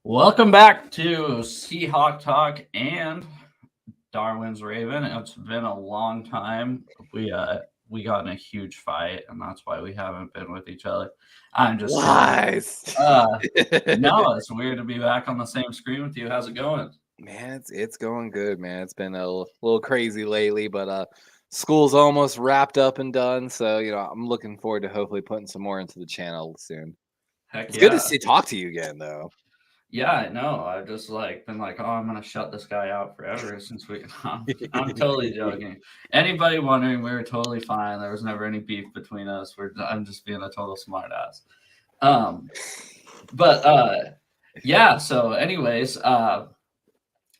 Welcome back to Seahawk Talk and Darwin'sRaven. It's been a long time. We got in a huge fight, and that's why we haven't been with each other. I'm just Lies. no, it's weird to be back on the same screen with you. How's it going? Man, it's going good, man. It's been a little crazy lately, but school's almost wrapped up and done. So, I'm looking forward to hopefully putting some more into the channel soon. Heck It's yeah. good to talk to you again, though. Yeah, I know. I've just been like, oh, I'm gonna shut this guy out forever since I'm totally joking. Anybody wondering, we were totally fine. There was never any beef between us. I'm just being a total smartass. Yeah. So, anyways,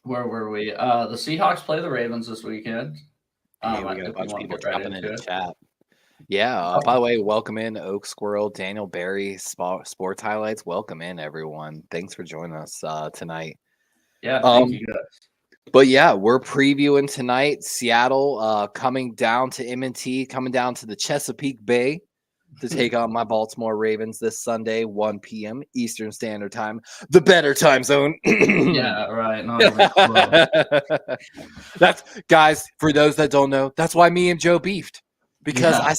where were we? The Seahawks play the Ravens this weekend. Hey, we got a bunch of people dropping in the chat. Yeah. By the way, welcome in Oak Squirrel, Daniel Barry, Sports Highlights. Welcome in, everyone. Thanks for joining us tonight. Yeah, thank you guys. But yeah, we're previewing tonight. Seattle coming down to M&T, coming down to the Chesapeake Bay to take on my Baltimore Ravens this Sunday, 1 p.m. Eastern Standard Time, the better time zone. Yeah, right. Not even close. That's guys. For those that don't know, that's why me and Joe beefed because I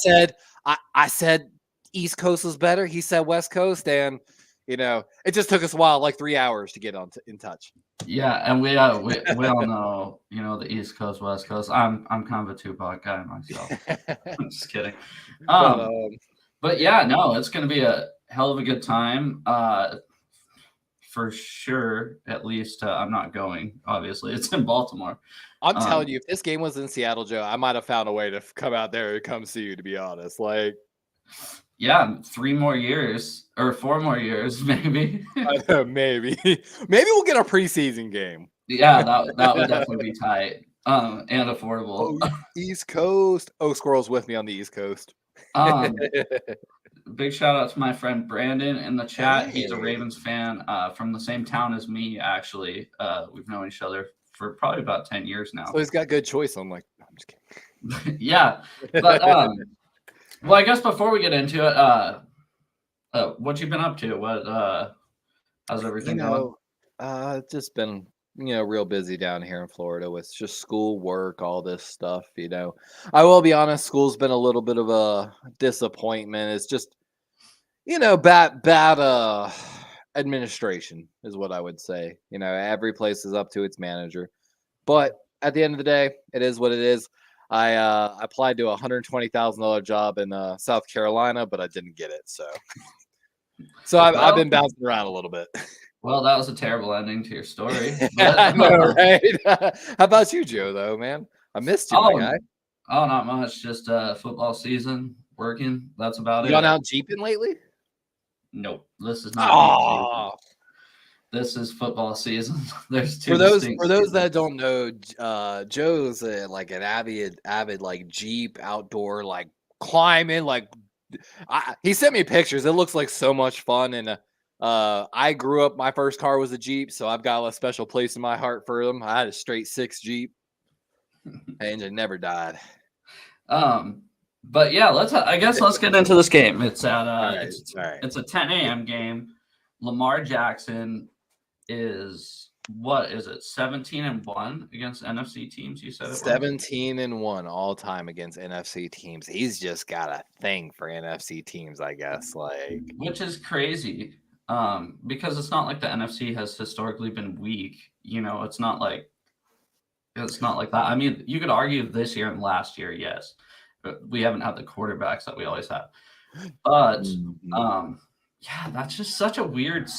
said East Coast was better. He said West Coast, and it just took us a while, like 3 hours, to get in touch. Yeah, and we all know, the East Coast, West Coast. I'm kind of a Tupac guy myself. I'm just kidding. But yeah, no, it's going to be a hell of a good time. For sure, at least I'm not going. Obviously, it's in Baltimore. I'm telling you, if this game was in Seattle, Joe, I might have found a way to come out there and come see you, to be honest. Yeah, 3 more years or 4 more years, maybe. I know, maybe we'll get a preseason game. Yeah, that would definitely be tight and affordable. Oh, East Coast. Oh, Squirrel's with me on the East Coast. Big shout out to my friend Brandon in the chat. He's a Ravens fan from the same town as me, actually. We've known each other for probably about 10 years now. So he's got good choice. I'm just kidding. Yeah. But well, I guess before we get into it, what you been up to? How's everything going? Just been real busy down here in Florida with just school, work, all this stuff. I will be honest, school's been a little bit of a disappointment. It's just bad administration is what I would say. Every place is up to its manager, but at the end of the day, it is what it is. I applied to a $120,000 job in South Carolina, but I didn't get it. So I've been bouncing around a little bit. Well, that was a terrible ending to your story. I know, right? How about you, Joe, though, man? I missed you, my guy. Oh, not much. Just football season, working. That's about it. You gone out jeeping lately? Nope. This is not. This is football season. There's two. For those that don't know, Joe's like an avid like Jeep outdoor like climbing. He sent me pictures. It looks like so much fun, and I grew up. My first car was a Jeep, so I've got a special place in my heart for them. I had a straight 6 Jeep. Engine never died. But yeah, let's get into this game. It's at it's a 10 a.m. game. Lamar Jackson is 17-1 against NFC teams? You said it 17-1 all time against NFC teams. He's just got a thing for NFC teams, I guess. Which is crazy. Because it's not like the NFC has historically been weak. It's not like that. I mean, you could argue this year and last year, yes, but we haven't had the quarterbacks that we always have. But yeah, that's just such a weird.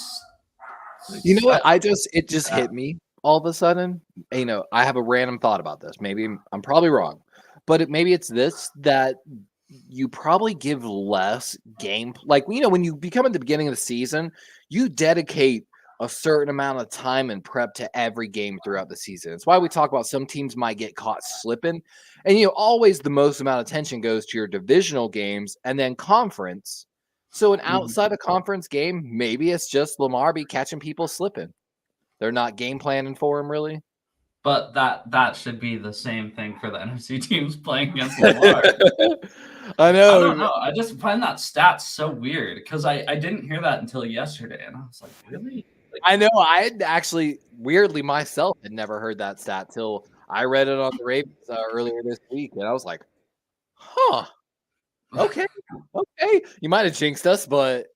You know what? It just hit me all of a sudden. I have a random thought about this. Maybe I'm probably wrong, but maybe it's this that you probably give less game. When you become at the beginning of the season, you dedicate a certain amount of time and prep to every game throughout the season. It's why we talk about some teams might get caught slipping. And, always the most amount of attention goes to your divisional games and then conference. So an outside of conference game, maybe it's just Lamar be catching people slipping. They're not game planning for him, really. But that should be the same thing for the NFC teams playing against Lamar. I know. I don't know. I just find that stat so weird because I didn't hear that until yesterday. And I was like, really? I know. I had actually, weirdly myself, had never heard that stat till I read it on the Ravens earlier this week, and I was like, "Huh, okay. You might have jinxed us, but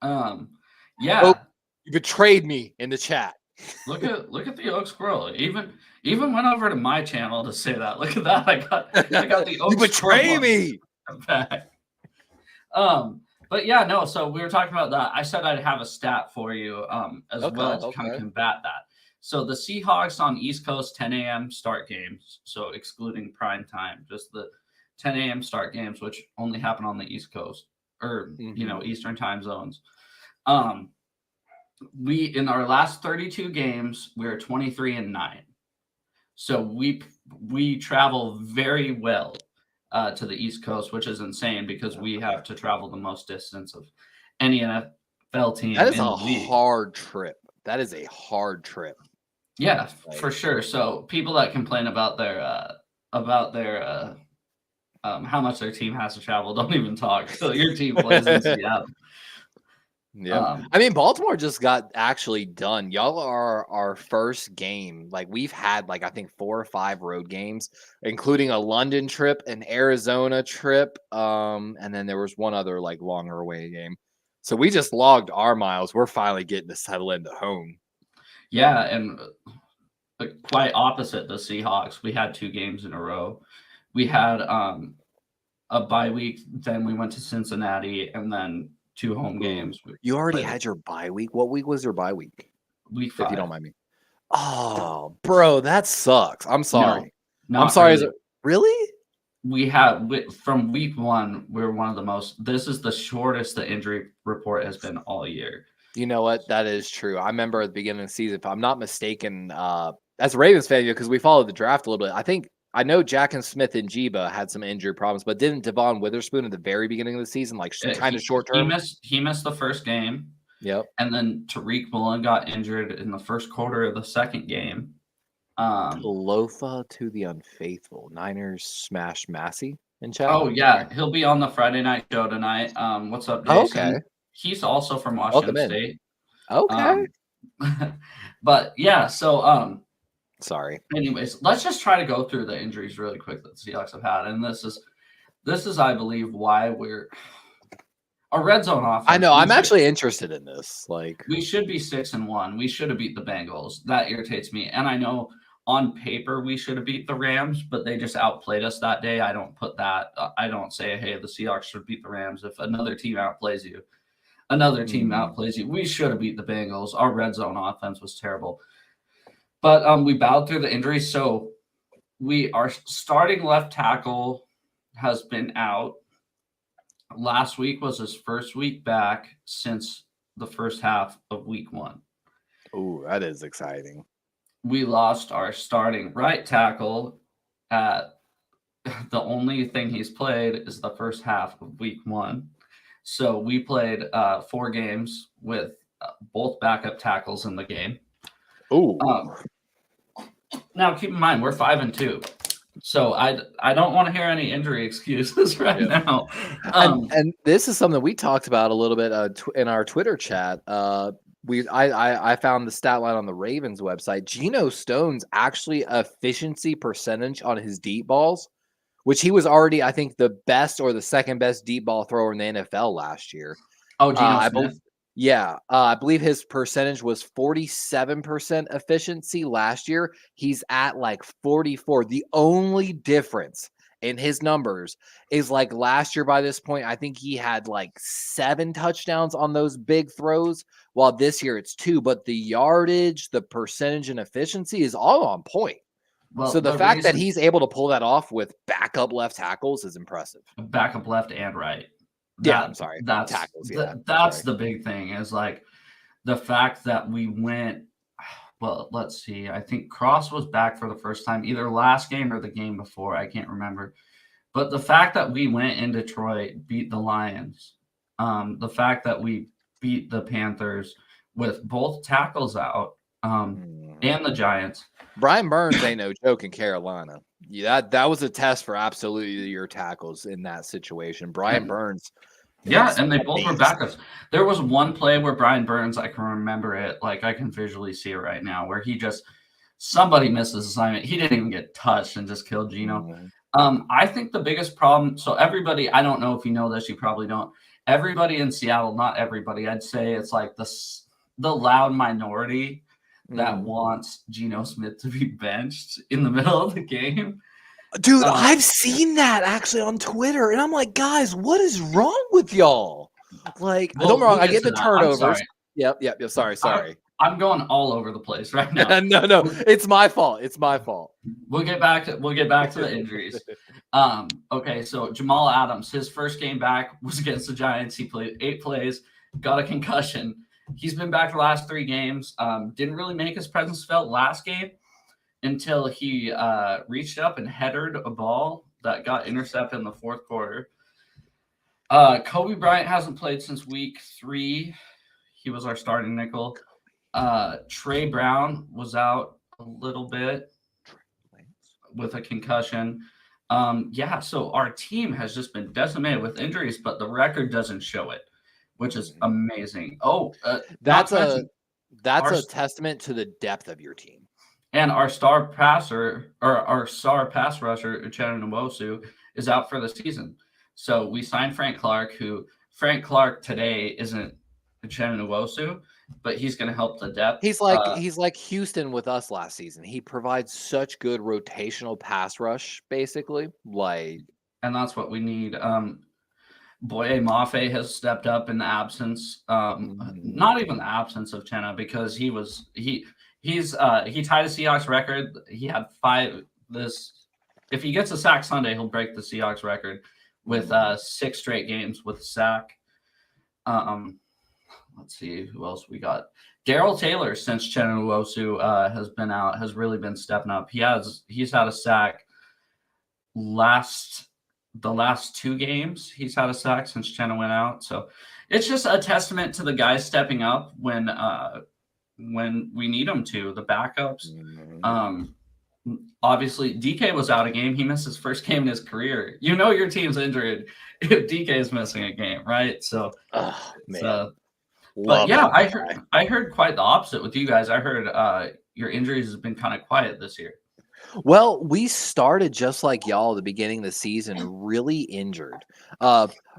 yeah, you betrayed me in the chat." look at the Oak Squirrel. Even went over to my channel to say that. Look at that. I got the Oak You betray Squirrel me. back. But yeah, no. So we were talking about that. I said I'd have a stat for you, as well to kind of combat that. So the Seahawks on East Coast 10 a.m. start games, so excluding prime time, just the 10 a.m. start games, which only happen on the East Coast or Eastern time zones. We in our last 32 games, we're 23-9. So we travel very well to the East Coast, which is insane because we have to travel the most distance of any NFL team. That is a hard trip. That is a hard trip. Yeah, for sure. So people that complain about their how much their team has to travel don't even talk. So your team plays in Seattle. Yeah, I mean, Baltimore just got actually done. Y'all are our first game. Like we've had I think 4 or 5 road games, including a London trip, an Arizona trip, and then there was one other longer away game. So we just logged our miles. We're finally getting to settle into home. Yeah, and quite opposite the Seahawks. We had 2 games in a row. We had a bye week, then we went to Cincinnati, and then 2 home games. You already had your bye week. What week was your bye week? Week 5. If you don't mind me. Oh, bro, that sucks. I'm sorry. No, I'm sorry. Really? We have from week 1. We're one of the most. This is the shortest the injury report has been all year. You know what? That is true. I remember at the beginning of the season, if I'm not mistaken, as a Ravens fan, because we followed the draft a little bit, I know Jack and Smith and Jiba had some injury problems, but didn't Devon Witherspoon at the very beginning of the season, kind of short term? He missed the first game. Yep. And then Tariq Woolen got injured in the first quarter of the second game. Lofa to the unfaithful. Niners smash Massey in chat. Oh yeah, he'll be on the Friday night show tonight. What's up, Jason? Okay. He's also from Washington State. Okay. But yeah, so sorry. Anyways, let's just try to go through the injuries really quick that the Seahawks have had, and this is I believe why we're a red zone offense. I know. I'm actually interested in this. We should be 6-1. We should have beat the Bengals. That irritates me, and I know on paper we should have beat the Rams, but they just outplayed us that day. I don't put that. I don't say, hey, the Seahawks should beat the Rams. If another team outplays you, we should have beat the Bengals. Our red zone offense was terrible. But we bowed through the injuries. So our starting left tackle has been out. Last week was his first week back since the first half of week 1. Ooh, that is exciting. We lost our starting right tackle at the only thing he's played is the first half of week 1. So we played 4 games with both backup tackles in the game. Ooh. Now keep in mind we're 5-2, so I don't want to hear any injury excuses now. And this is something we talked about a little bit in our Twitter chat. I found the stat line on the Ravens website. Geno Stone's actually efficiency percentage on his deep balls, which he was already, I think, the best or the second best deep ball thrower in the NFL last year. Oh, Geno Smith. I believe his percentage was 47% efficiency last year. He's at 44. The only difference in his numbers is last year by this point, I think he had 7 touchdowns on those big throws, while this year it's 2. But the yardage, the percentage, and efficiency is all on point. Well, so the fact that he's able to pull that off with backup left tackles is impressive. Backup left and right. I'm sorry. That's tackles. Yeah, that's the big thing is the fact that we went. Well, let's see. I think Cross was back for the first time, either last game or the game before. I can't remember. But the fact that we went in Detroit, beat the Lions, the fact that we beat the Panthers with both tackles out, and the Giants. Brian Burns ain't no joke in Carolina. Yeah, that was a test for absolutely your tackles in that situation. Brian Burns Yeah, He's and they a both were beast. backups. There was one play where Brian Burns, I can remember it, like I can visually see it right now, where somebody missed his assignment. He didn't even get touched and just killed Geno. Mhm. I think the biggest problem, so everybody, I don't know if you know this, you probably don't. Everybody in Seattle, not everybody, I'd say it's like the loud minority that wants Geno Smith to be benched in the middle of the game. Dude, I've seen that actually on Twitter, and I'm like, guys, what is wrong with y'all? Like, don't get me wrong, I get the turnovers. Sorry. Yep. Sorry. I'm going all over the place right now. No, it's my fault. It's my fault. We'll get back to the injuries. Okay, so Jamal Adams, his first game back was against the Giants. He played 8 plays, got a concussion. He's been back the last 3 games. Didn't really make his presence felt last game until he reached up and headed a ball that got intercepted in the 4th quarter. Kobe Bryant hasn't played since week 3. He was our starting nickel. Trey Brown was out a little bit with a concussion. So our team has just been decimated with injuries, but the record doesn't show it, which is amazing. That's a testament to the depth of your team. And our star passer, or our star pass rusher, Uchenna Nwosu, is out for the season. So we signed Frank Clark, Frank Clark today isn't Uchenna Nwosu, but he's going to help the depth. He's like Houston with us last season. He provides such good rotational pass rush, basically. And that's what we need. Boye Mafe has stepped up in the absence, not even the absence of Chenna, because he tied a Seahawks record. He had 5 if he gets a sack Sunday, he'll break the Seahawks record with 6 straight games with a sack. Let's see who else we got. Daryl Taylor, since Chenna Nwosu has been out, has really been stepping up. He's had a sack the last 2 games. He's had a sack since Chenna went out. So it's just a testament to the guys stepping up when we need them to, the backups. Obviously, DK was out a game. He missed his first game in his career. You know your team's injured if DK is missing a game, right? So, but yeah, I heard quite the opposite with you guys. I heard your injuries has been kind of quiet this year. Well, we started just like y'all at the beginning of the season, really injured.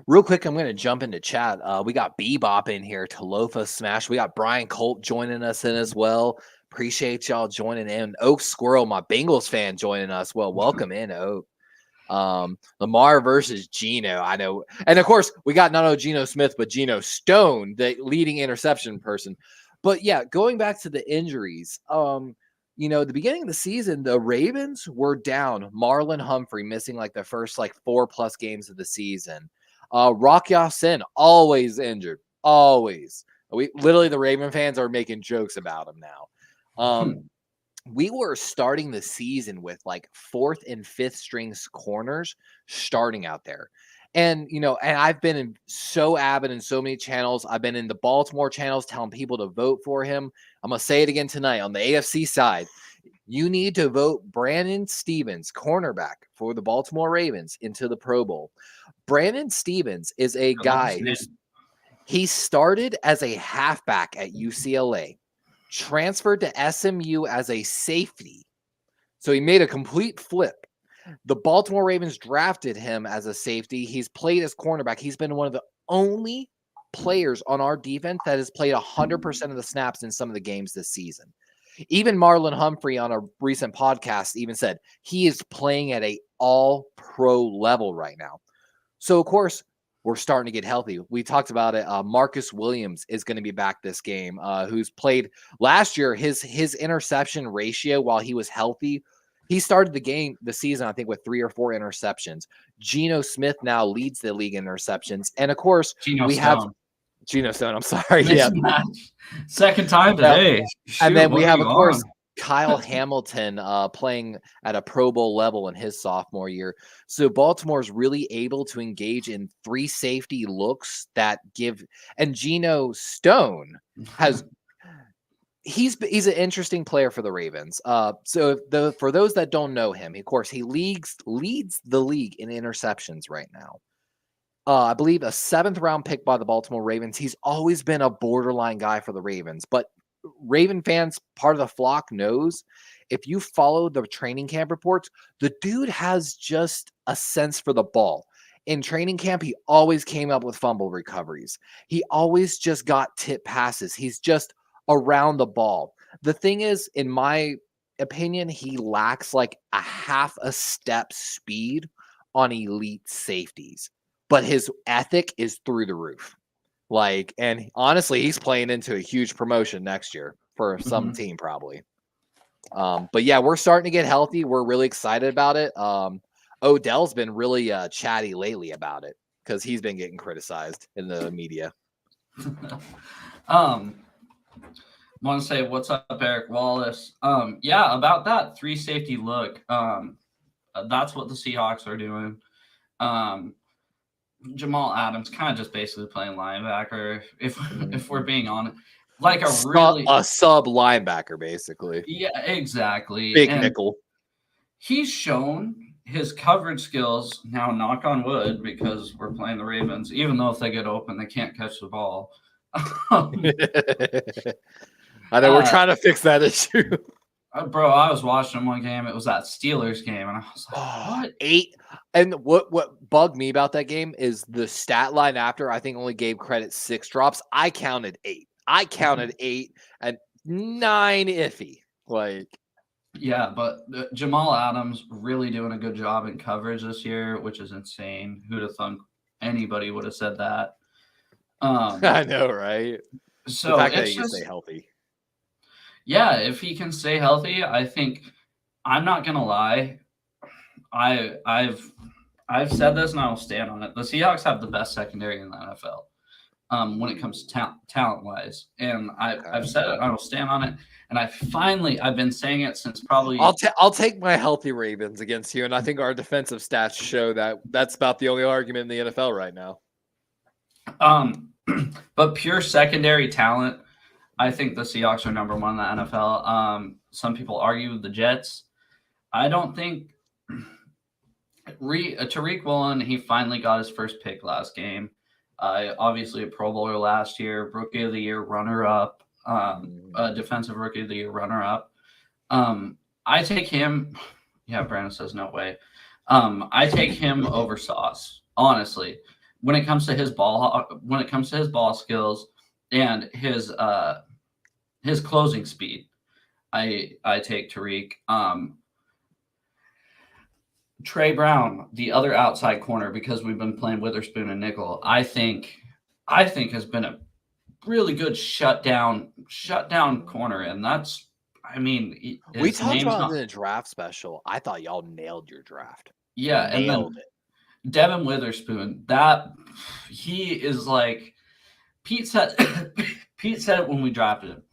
Real quick, I'm going to jump into chat. We got Bebop in here, Talofa Smash. We got Brian Colt joining us in as well. Appreciate y'all joining in. Oak Squirrel, my Bengals fan, joining us. Well, welcome in, Oak. Lamar versus Geno, I know. And of course, we got not only Geno Smith, but Geno Stone, the leading interception person. But yeah, going back to the injuries, at the beginning of the season, the Ravens were down Marlon Humphrey, missing like the first 4+ games of the season. Rock Ya-Sin, always injured. Always. The Raven fans are making jokes about him now. We were starting the season with 4th and 5th strings corners starting out there. And, and I've been so avid in so many channels. I've been in the Baltimore channels telling people to vote for him. I'm going to say it again tonight on the AFC side. You need to vote Brandon Stephens, cornerback for the Baltimore Ravens, into the Pro Bowl. Brandon Stephens is a guy he started as a halfback at UCLA, transferred to SMU as a safety. So he made a complete flip. The Baltimore Ravens drafted him as a safety. He's played as cornerback. He's been one of the only players on our defense that has played 100% of the snaps in some of the games this season. Even Marlon Humphrey on a recent podcast even said he is playing at a all-pro level right now. So, of course, we're starting to get healthy. We talked about it. Marcus Williams is going to be back this game, who's played last year. His interception ratio while he was healthy, he started the season, I think, with 3 or 4 interceptions. Geno Smith now leads the league in interceptions. And, of course, have Geno Stone. I'm sorry. Yeah. Second time today. And then we have, of course, Kyle Hamilton playing at a Pro Bowl level in his sophomore year. So Baltimore is really able to engage in 3 safety looks that give. And Geno Stone he's an interesting player for the Ravens. For those that don't know him, of course, he leads the league in interceptions right now. I believe, a 7th-round pick by the Baltimore Ravens. He's always been a borderline guy for the Ravens, but Raven fans, part of the flock, knows if you follow the training camp reports, the dude has just a sense for the ball. In training camp, he always came up with fumble recoveries. He always just got tip passes. He's just around the ball. The thing is, in my opinion, he lacks like a half a step speed on elite safeties, but his ethic is through the roof. Like, and honestly, he's playing into a huge promotion next year for some team probably. But yeah, we're starting to get healthy. We're really excited about it. Odell's been really chatty lately about it because he's been getting criticized in the media. Want to say what's up, Eric Wallace? Yeah, about that 3 safety look. That's what the Seahawks are doing. Jamal Adams kind of just basically playing linebacker. If we're being honest, like a sub linebacker, basically. Yeah, exactly. Big nickel. He's shown his coverage skills. Now, knock on wood, because we're playing the Ravens. Even though if they get open, they can't catch the ball. I know we're trying to fix that issue. Bro, I was watching one game. It was that Steelers game, and I was like, "What?" 8. And what bugged me about that game is the stat line after. I think only gave credit 6 drops. I counted 8. I counted 8 and 9 iffy. Like, yeah, but Jamal Adams really doing a good job in coverage this year, which is insane. Who'd have thought anybody would have said that? I know, right? So the fact that he can stay healthy. Yeah, if he can stay healthy, I think I'm not gonna lie. I've said this and I will stand on it. The Seahawks have the best secondary in the NFL when it comes to talent wise, and I've said it. I will stand on it. And I've been saying it since probably. I'll take my healthy Ravens against you, and I think our defensive stats show that that's about the only argument in the NFL right now. But pure secondary talent, I think the Seahawks are number 1 in the NFL. Some people argue the Jets. I don't think Tariq Woolen, he finally got his first pick last game. Obviously a Pro Bowler last year, Rookie of the Year runner-up, Defensive Rookie of the Year runner-up. I take him. Yeah, Brandon says no way. I take him over Sauce, honestly. When it comes to his ball skills and his closing speed, I take Tariq. Trey Brown, the other outside corner, because we've been playing Witherspoon and nickel, I think has been a really good shutdown corner, and that's. I mean, we talked about it in the draft special. I thought y'all nailed your draft. Yeah, nailed it. Devin Witherspoon, that he is like Pete said it when we drafted him.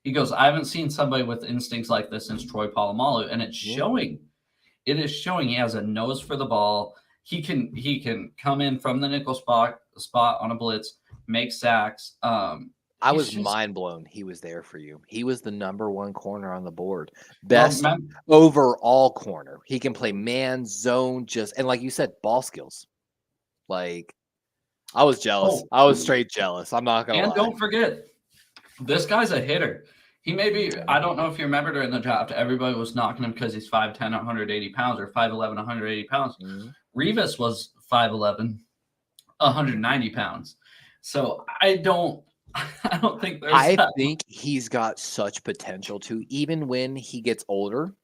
He goes, I haven't seen somebody with instincts like this since Troy Polamalu, and it's showing. It is showing. He has a nose for the ball. He can come in from the nickel spot on a blitz, make sacks. I was mind blown. He was there for you. He was the number 1 corner on the board. Best overall corner. He can play man, zone, and like you said, ball skills. Like, I was jealous. I was straight jealous. I'm not going to lie. And don't forget, this guy's a hitter. He may be, I don't know if you remember during the draft, everybody was knocking him because he's 5'10", 180 pounds, or 5'11", 180 pounds. Mm-hmm. Revis was 5'11", 190 pounds. So I don't think there's. I think he's got such potential to, even when he gets older,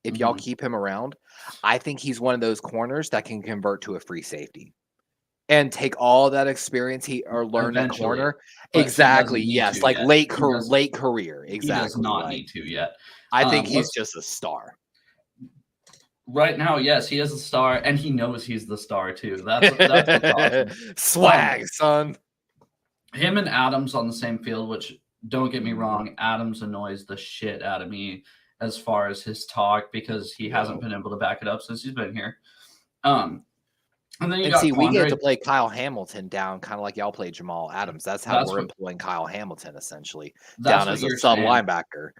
if y'all keep him around, I think he's one of those corners that can convert to a free safety and take all that experience he learned at corner. Exactly. Yes. Like late career. Exactly. He does not need to yet. I think he's just a star. Right now, yes, he is a star, and he knows he's the star too. That's what's awesome. Swag, son. Him and Adams on the same field, which, don't get me wrong, Adams annoys the shit out of me as far as his talk, because he hasn't been able to back it up since he's been here. And then we get to play Kyle Hamilton down, kind of like y'all played Jamal Adams. That's how we're employing Kyle Hamilton, essentially, down as a sub linebacker.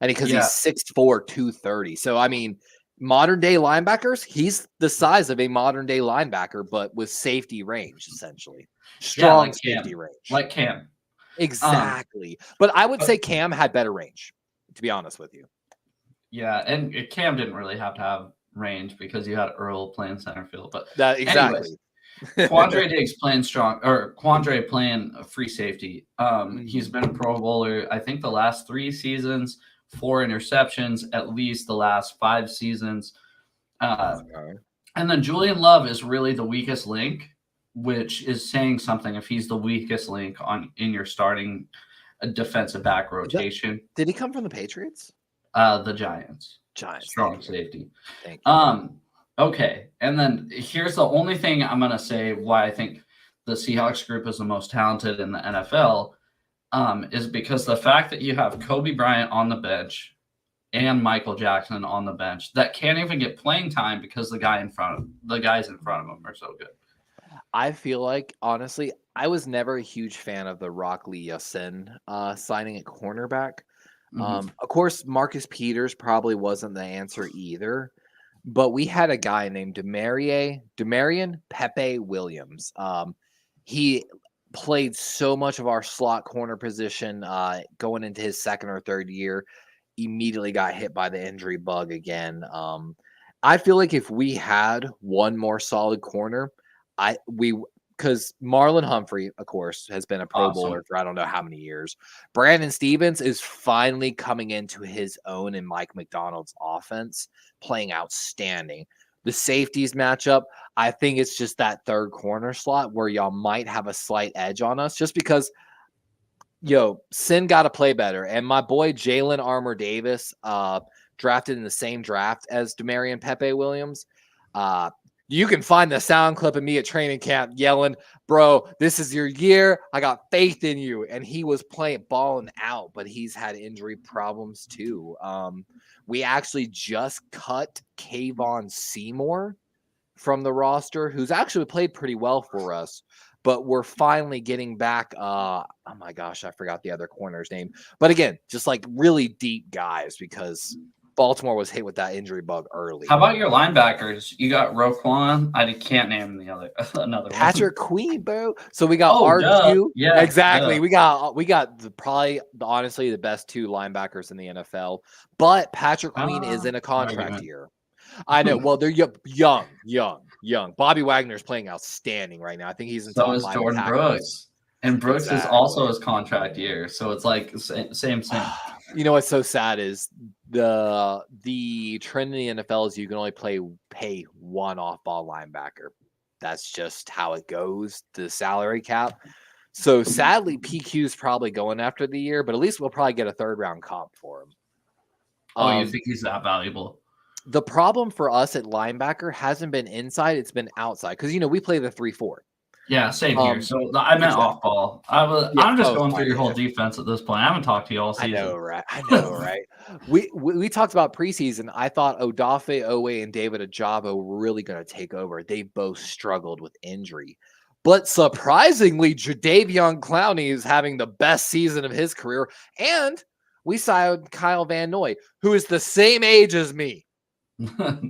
And because he's 6'4", 230. So, I mean, modern day linebackers, he's the size of a modern day linebacker, but with safety range, essentially. Strong like safety Cam. range. Like Cam. Exactly. But I would say Cam had better range, to be honest with you. Yeah, and Cam didn't really have to have range because you had Earl playing center field. But Exactly. Quandre Diggs playing strong, or Quandre playing a free safety. He's been a Pro Bowler, I think, the last 3 seasons, 4 interceptions, at least the last 5 seasons. And then Julian Love is really the weakest link, which is saying something if he's the weakest link in your starting defensive back rotation. Did he come from the Patriots? The Giants. Strong safety. Thank you. Okay, and then here's the only thing I'm going to say why I think the Seahawks group is the most talented in the NFL is because the fact that you have Kobe Bryant on the bench and Michael Jackson on the bench that can't even get playing time because the guys in front of them are so good. I feel like, honestly, I was never a huge fan of the Rock Lee Yasin signing at cornerback. Of course, Marcus Peters probably wasn't the answer either. But we had a guy named Demarion Pepe Williams. He played so much of our slot corner position going into his second or third year. Immediately got hit by the injury bug again. I feel like if we had one more solid corner, because Marlon Humphrey, of course, has been a Pro Bowler for I don't know how many years. Brandon Stevens is finally coming into his own in Mike McDonald's offense, playing outstanding. The safeties matchup, I think it's just that third corner slot where y'all might have a slight edge on us just because, Sin got to play better. And my boy Jalen Armour Davis, drafted in the same draft as Demarion Pepe Williams, you can find the sound clip of me at training camp yelling, bro, this is your year. I got faith in you. And he was balling out, but he's had injury problems too. We actually just cut Kayvon Seymour from the roster, who's actually played pretty well for us. But we're finally getting back. Oh my gosh, I forgot the other corner's name. But again, just like really deep guys because Baltimore was hit with that injury bug early. How about your linebackers? You got Roquan. I can't name the other another Patrick one. Queen, bro. So we got RQ. Duh. Yeah, exactly. Duh. We got honestly the best 2 linebackers in the NFL. But Patrick Queen is in a contract year. I know. Well, they're young. Bobby Wagner's playing outstanding right now. I think he's in top 5. So is Jordan Brooks. And Brooks is also his contract year. So it's like same. You know what's so sad is the trend in the NFL is you can only pay 1 off-ball linebacker. That's just how it goes, the salary cap. So sadly, PQ's probably going after the year, but at least we'll probably get a 3rd-round comp for him. You think he's that valuable? The problem for us at linebacker hasn't been inside; it's been outside because we play the 3-4. Yeah, same here. So I meant off ball. I'm just going through your whole defense at this point. I haven't talked to you all season. I know, right? We talked about preseason. I thought Odafe Owe and David Ajabo were really going to take over. They both struggled with injury. But surprisingly, Jadeveon Clowney is having the best season of his career. And we signed Kyle Van Noy, who is the same age as me.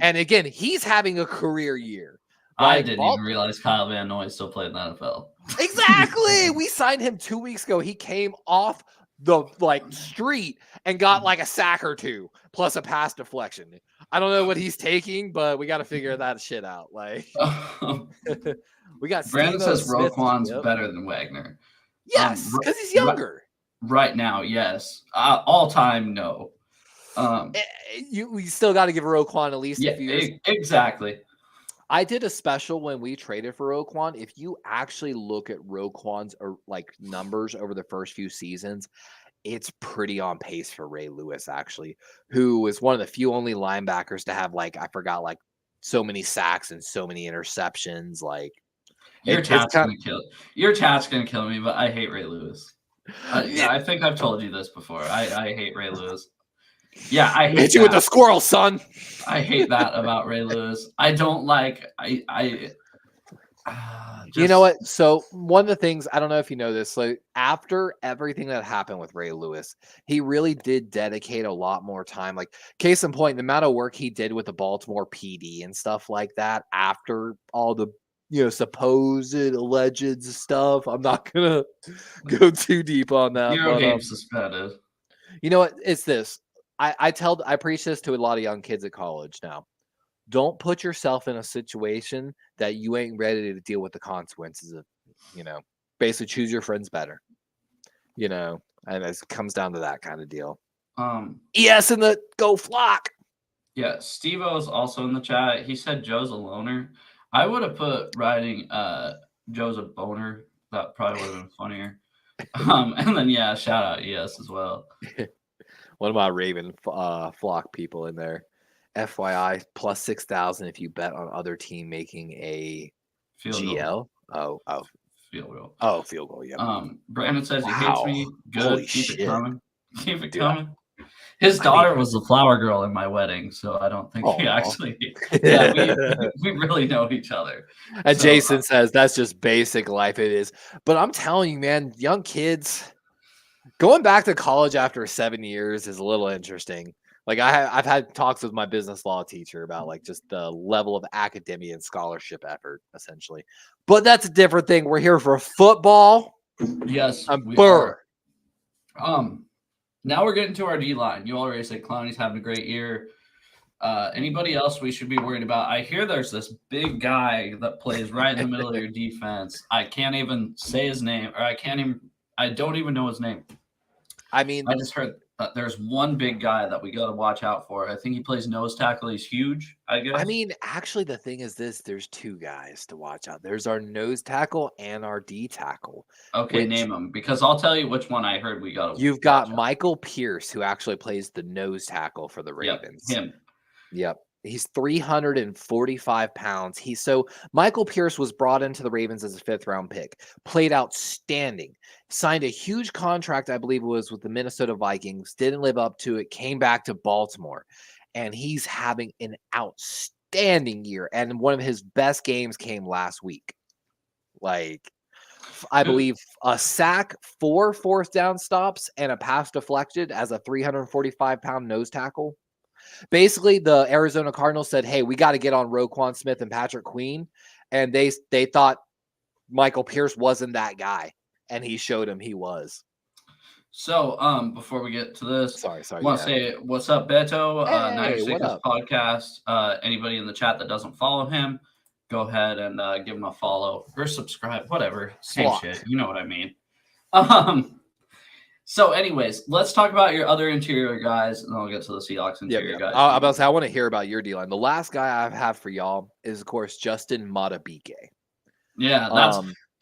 And again, he's having a career year. I didn't even realize Kyle Van Noy still played in the NFL. Exactly. We signed him 2 weeks ago. He came off the street and got a sack or 2 plus a pass deflection. I don't know what he's taking, but we got to figure that shit out. We got Brandon says Roquan's better than Wagner. Yes, because he's younger. Right now, yes. All time, no. We still got to give Roquan at least a few years. Exactly. I did a special when we traded for Roquan. If you actually look at Roquan's numbers over the first few seasons, it's pretty on pace for Ray Lewis, actually, who is one of the few only linebackers to have so many sacks and so many interceptions. Your chat's gonna kill me, but I hate Ray Lewis. I think I've told you this before. I hate Ray Lewis. Yeah, I hate you with the squirrel, son. I hate that about Ray Lewis. I don't like. You know what? So one of the things, I don't know if you know this, like after everything that happened with Ray Lewis, he really did dedicate a lot more time. Like case in point, the amount of work he did with the Baltimore PD and stuff like that after all the supposed alleged stuff. I'm not gonna go too deep on that. Zero game suspended. You know what? It's this. I preach this to a lot of young kids at college now. Don't put yourself in a situation that you ain't ready to deal with the consequences of, basically choose your friends better, and it comes down to that kind of deal. Yes, and the go flock. Yeah, Steve-O is also in the chat. He said Joe's a loner. I would have put writing Joe's a boner. That probably would have been funnier. And then shout out ES as well. What about Raven flock people in there? FYI, plus 6,000 if you bet on other team making a field GL. Goal. Field goal. Oh, field goal. Yeah. Brandon says he hates me. Good. Holy Keep shit. it coming. Keep it coming. His daughter was the flower girl in my wedding, so I don't think he actually. Yeah, we really know each other. And Jason says that's just basic life. It is, but I'm telling you, man, young kids going back to college after 7 years is a little interesting. Like I've had talks with my business law teacher about like just the level of academia and scholarship effort, essentially. But that's a different thing. We're here for football. Yes, we are. Now we're getting to our D line. You already said Clowney's having a great year. Anybody else we should be worried about? I hear there's this big guy that plays right in the middle of your defense. I can't even say his name, or I don't even know his name. I mean, I just heard there's one big guy that we got to watch out for. I think he plays nose tackle. He's huge, I guess. I mean, actually, the thing is there's two guys to watch out. There's our nose tackle and our D tackle. Okay, name them, because I'll tell you which one I heard we got to You've got Michael Pierce, who actually plays the nose tackle for the Ravens. Yep, him. Yep. He's 345 pounds. Michael Pierce was brought into the Ravens as a 5th-round pick, played outstanding, signed a huge contract, I believe it was with the Minnesota Vikings, didn't live up to it, came back to Baltimore, and he's having an outstanding year. And one of his best games came last week. Like, I believe a sack, 4 4th-down stops, and a pass deflected as a 345-pound nose tackle. Basically, the Arizona Cardinals said, hey, we got to get on Roquan Smith and Patrick Queen. And they thought Michael Pierce wasn't that guy. And he showed him he was. So, before we get to this, sorry. I want to say, what's up, Beto? Hey, 96 podcast. Anybody in the chat that doesn't follow him, go ahead and give him a follow or subscribe, whatever. Same shit. You know what I mean. So, anyways, let's talk about your other interior guys, and then I'll get to the Seahawks interior guys. I'm about to say, I want to hear about your D-line. The last guy I have for y'all is, of course, Justin Madubuike. Yeah,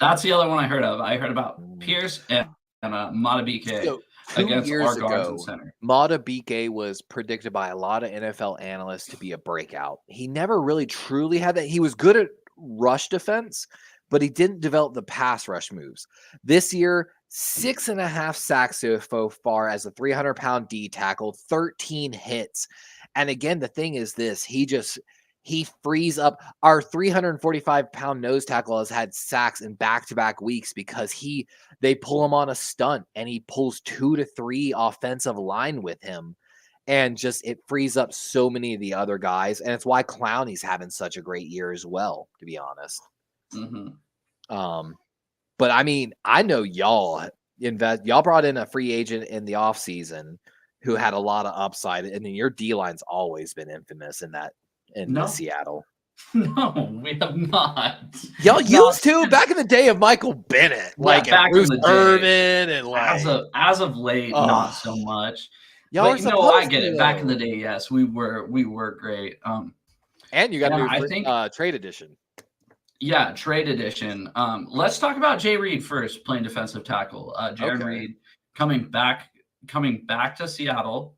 that's the other one I heard of. I heard about Pierce and Madubuike against our guards and center. Madubuike was predicted by a lot of NFL analysts to be a breakout. He never really truly had that. He was good at rush defense, but he didn't develop the pass rush moves. This year, 6.5 sacks so far as a 300-pound D tackle, 13 hits. And again, the thing is this, he frees up. Our 345-pound nose tackle has had sacks in back-to-back weeks because they pull him on a stunt and he pulls 2 to 3 offensive line with him. And just it frees up so many of the other guys. And it's why Clowney's having such a great year as well, to be honest. Mm-hmm. But I mean, I know y'all brought in a free agent in the offseason who had a lot of upside, and then your D-line's always been infamous in Seattle. No, we have not. Y'all used to back in the day of Michael Bennett, like Bruce Irvin, and like as of late, not so much. Y'all but, I get it. Back in the day, yes, we were great. And you got a new trade edition. Yeah, trade edition. Let's talk about Jay Reed first, playing defensive tackle. Jaron Reed coming back to Seattle.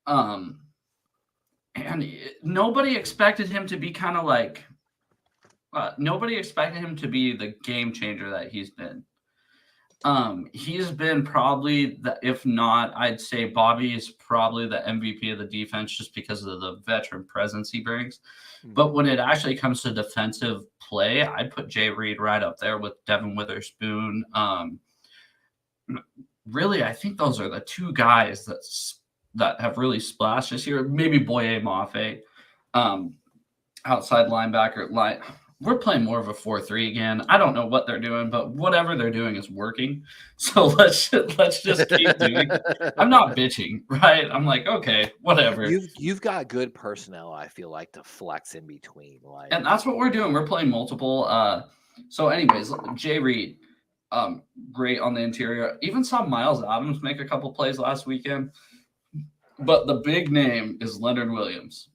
And nobody expected him to be kind of like nobody expected him to be the game changer that he's been. He's been probably if not, I'd say Bobby is probably the MVP of the defense just because of the veteran presence he brings. But when it actually comes to defensive play, I'd put Jay Reed right up there with Devin Witherspoon. Really, I think those are the two guys that have really splashed this year. Maybe Boye Mafe, outside linebacker. We're playing more of a 4-3 again. I don't know what they're doing, but whatever they're doing is working. So let's just keep doing it. I'm not bitching, right? I'm like, okay, whatever. You've got good personnel, I feel like, to flex in between. And that's what we're doing. We're playing multiple. So anyways, Jay Reed, great on the interior. Even saw Miles Adams make a couple plays last weekend. But the big name is Leonard Williams.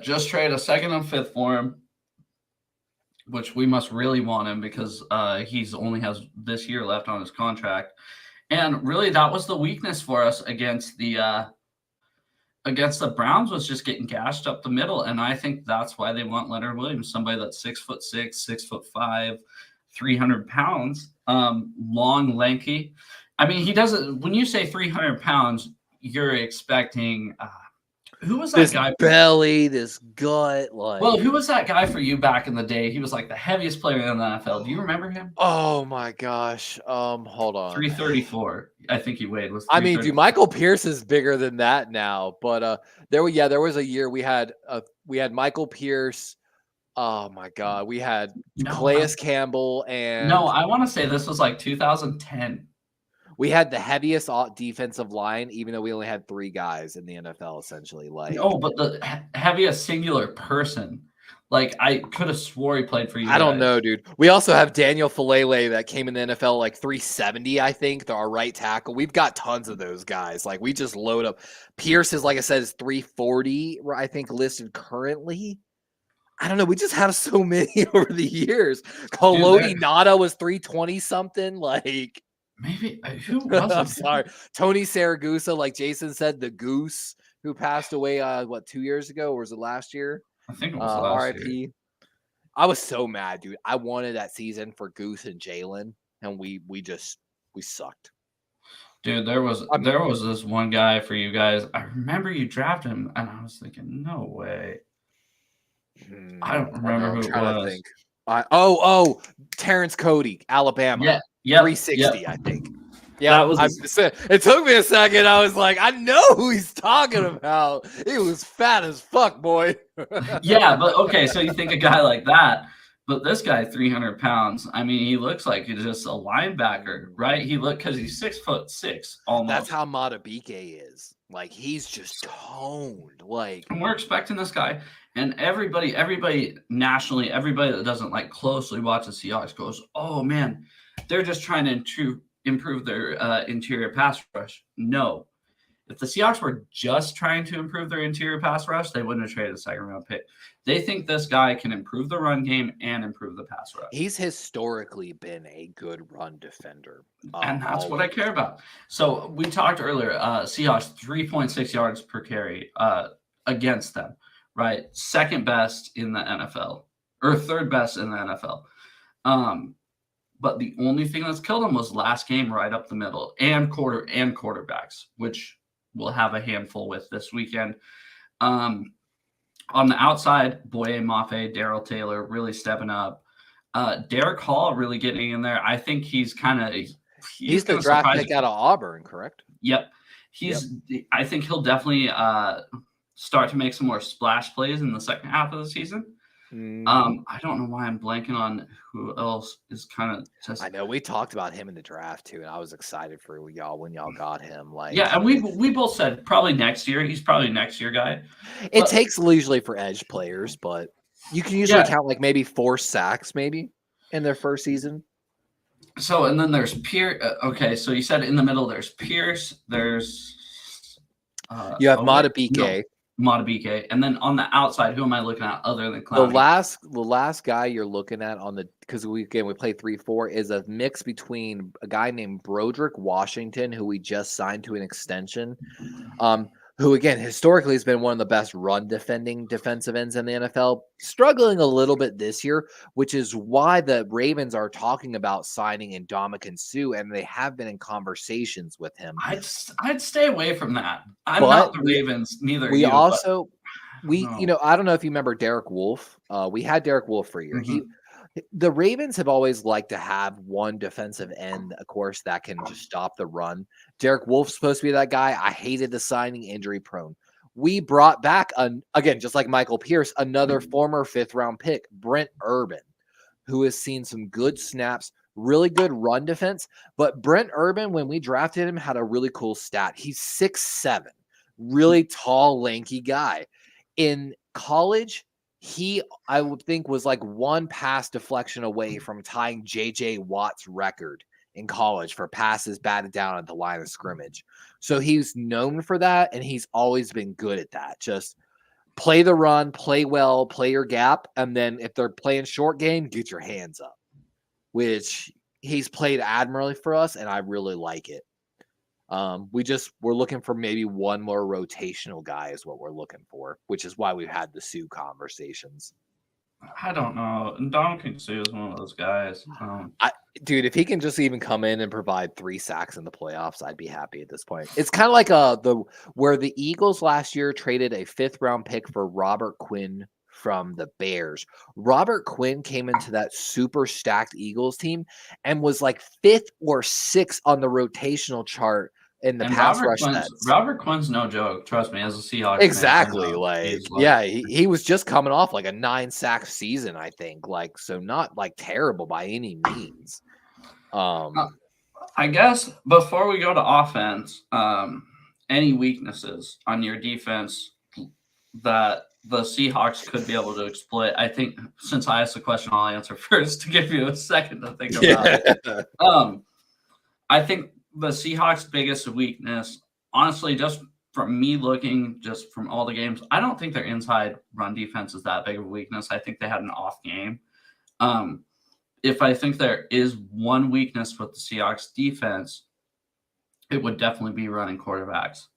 Just trade a second and fifth for him, which we must really want him because he's only has this year left on his contract. And really, that was the weakness for us against the Browns, was just getting gashed up the middle. And I think that's why they want Leonard Williams, somebody that's 6'6", 6'5", 300 pounds, long, lanky. I mean, he doesn't. When you say 300 pounds, you're expecting. Who was that this guy? Belly, this gut. Well, who was that guy for you back in the day? He was like the heaviest player in the NFL. Do you remember him? Oh my gosh. Hold on. 334. I think he weighed. I mean, dude, Michael Pierce is bigger than that now. But there was a year we had Michael Pierce. Oh my God, we had Calais Campbell and. No, I want to say this was like 2010. We had the heaviest defensive line, even though we only had 3 guys in the NFL, essentially. No, but the heaviest singular person. Like, I could have swore he played for you. I don't know, dude. We also have Daniel Falele that came in the NFL like 370, I think. They're our right tackle. We've got tons of those guys. Like, we just load up. Pierce is, like I said, is 340, I think, listed currently. I don't know. We just have so many over the years. Kolodi Nada was 320 something. Like. Maybe who was I'm sorry. Tony Saragusa, like Jason said, the Goose who passed away 2 years ago, or was it last year? I think it was last year. I was so mad, dude. I wanted that season for Goose and Jalen, and we sucked. Dude, there was this one guy for you guys. I remember you drafted him, and I was thinking, no way. I don't remember who it was. Terrence Cody, Alabama. Yeah. 360, I think. Yeah, it took me a second. I was like, I know who he's talking about. He was fat as fuck, boy. Yeah, but okay, so you think a guy like that, but this guy, 300 pounds. I mean, he looks like he's just a linebacker, right? Because he's 6'6", almost. That's how Matabike is. Like, he's just toned. Like, and we're expecting this guy. And everybody nationally, everybody that doesn't like closely watch the Seahawks goes, oh man, they're just trying to improve their interior pass rush. No. If the Seahawks were just trying to improve their interior pass rush, they wouldn't have traded a second-round pick. They think this guy can improve the run game and improve the pass rush. He's historically been a good run defender. And that's what I care about. So we talked earlier, Seahawks 3.6 yards per carry against them, right? Second best in the NFL, or third best in the NFL. But the only thing that's killed him was last game right up the middle and quarterbacks, which we'll have a handful with this weekend. On the outside, Boye Mafe, Darrell Taylor really stepping up. Derek Hall really getting in there. I think he's the draft pick out of Auburn, correct? Yep. I think he'll definitely start to make some more splash plays in the second half of the season. I don't know why I'm blanking on who else is kind of just. I know we talked about him in the draft too, and I was excited for y'all when y'all got him. Like, yeah, and we both said probably next year. He's probably next year guy. It takes usually for edge players, but you can usually count like maybe 4 sacks maybe in their first season. So and then there's Pierce. Okay, so you said in the middle there's Pierce. There's you have Matabike. Matabike, and then on the outside, who am I looking at other than Clowney? The last guy you're looking at on the because we play 3-4 is a mix between a guy named Broderick Washington, who we just signed to an extension, who again historically has been one of the best run defending defensive ends in the NFL, struggling a little bit this year, which is why the Ravens are talking about signing Ndamukong Suh, and they have been in conversations with him. I'd stay away from that. I'm But not the Ravens, neither are you. I don't know if you remember Derek Wolfe. We had Derek Wolfe for a year. The Ravens have always liked to have one defensive end, of course, that can just stop the run. Derek Wolfe's supposed to be that guy. I hated the signing, injury prone. We brought back, again, just like Michael Pierce, another former 5th-round pick, Brent Urban, who has seen some good snaps, really good run defense. But Brent Urban, when we drafted him, had a really cool stat. He's 6'7", really tall, lanky guy. In college, I would think, was like one pass deflection away from tying J.J. Watt's record in college for passes batted down at the line of scrimmage. So he's known for that, and he's always been good at that. Just play the run, play well, play your gap, and then if they're playing short game, get your hands up, which he's played admirably for us, and I really like it. We're looking for maybe one more rotational guy is what we're looking for, which is why we've had the Suh conversations. I don't know. Ndamukong Suh is one of those guys. Dude, if he can just even come in and provide 3 sacks in the playoffs, I'd be happy at this point. It's kind of like where the Eagles last year traded a 5th-round pick for Robert Quinn from the Bears. Robert Quinn came into that super stacked Eagles team and was like 5th or 6th on the rotational chart in the pass rush sets. Robert Quinn's no joke. Trust me, as a Seahawks exactly. He was just coming off like a 9-sack season, I think. Like, so not like terrible by any means. I guess before we go to offense, any weaknesses on your defense that the Seahawks could be able to exploit? I think since I asked the question, I'll answer first to give you a second to think about it. I think the Seahawks' biggest weakness, honestly, just from me looking just from all the games, I don't think their inside run defense is that big of a weakness. I think they had an off game. If I think there is one weakness with the Seahawks defense, it would definitely be running quarterbacks.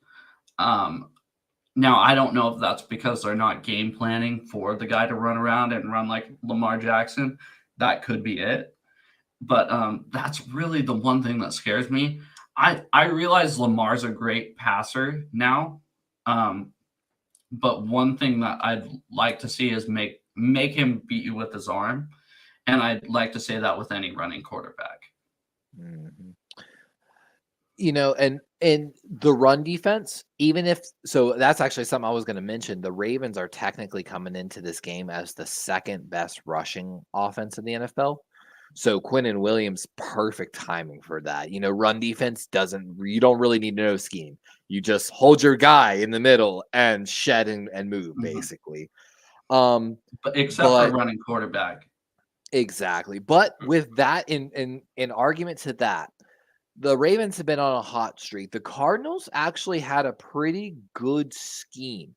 Now, I don't know if that's because they're not game planning for the guy to run around and run like Lamar Jackson. That could be it. But that's really the one thing that scares me. I realize Lamar's a great passer now. But one thing that I'd like to see is make him beat you with his arm. And I'd like to say that with any running quarterback. Mm-hmm. You know, and the run defense, so that's actually something I was going to mention. The Ravens are technically coming into this game as the 2nd best rushing offense in the NFL. So Quinnen Williams, perfect timing for that. You know, run defense you don't really need to know scheme. You just hold your guy in the middle and shed and move, basically. But for running quarterback. Exactly. But with that, in argument to that, the Ravens have been on a hot streak. The Cardinals actually had a pretty good scheme.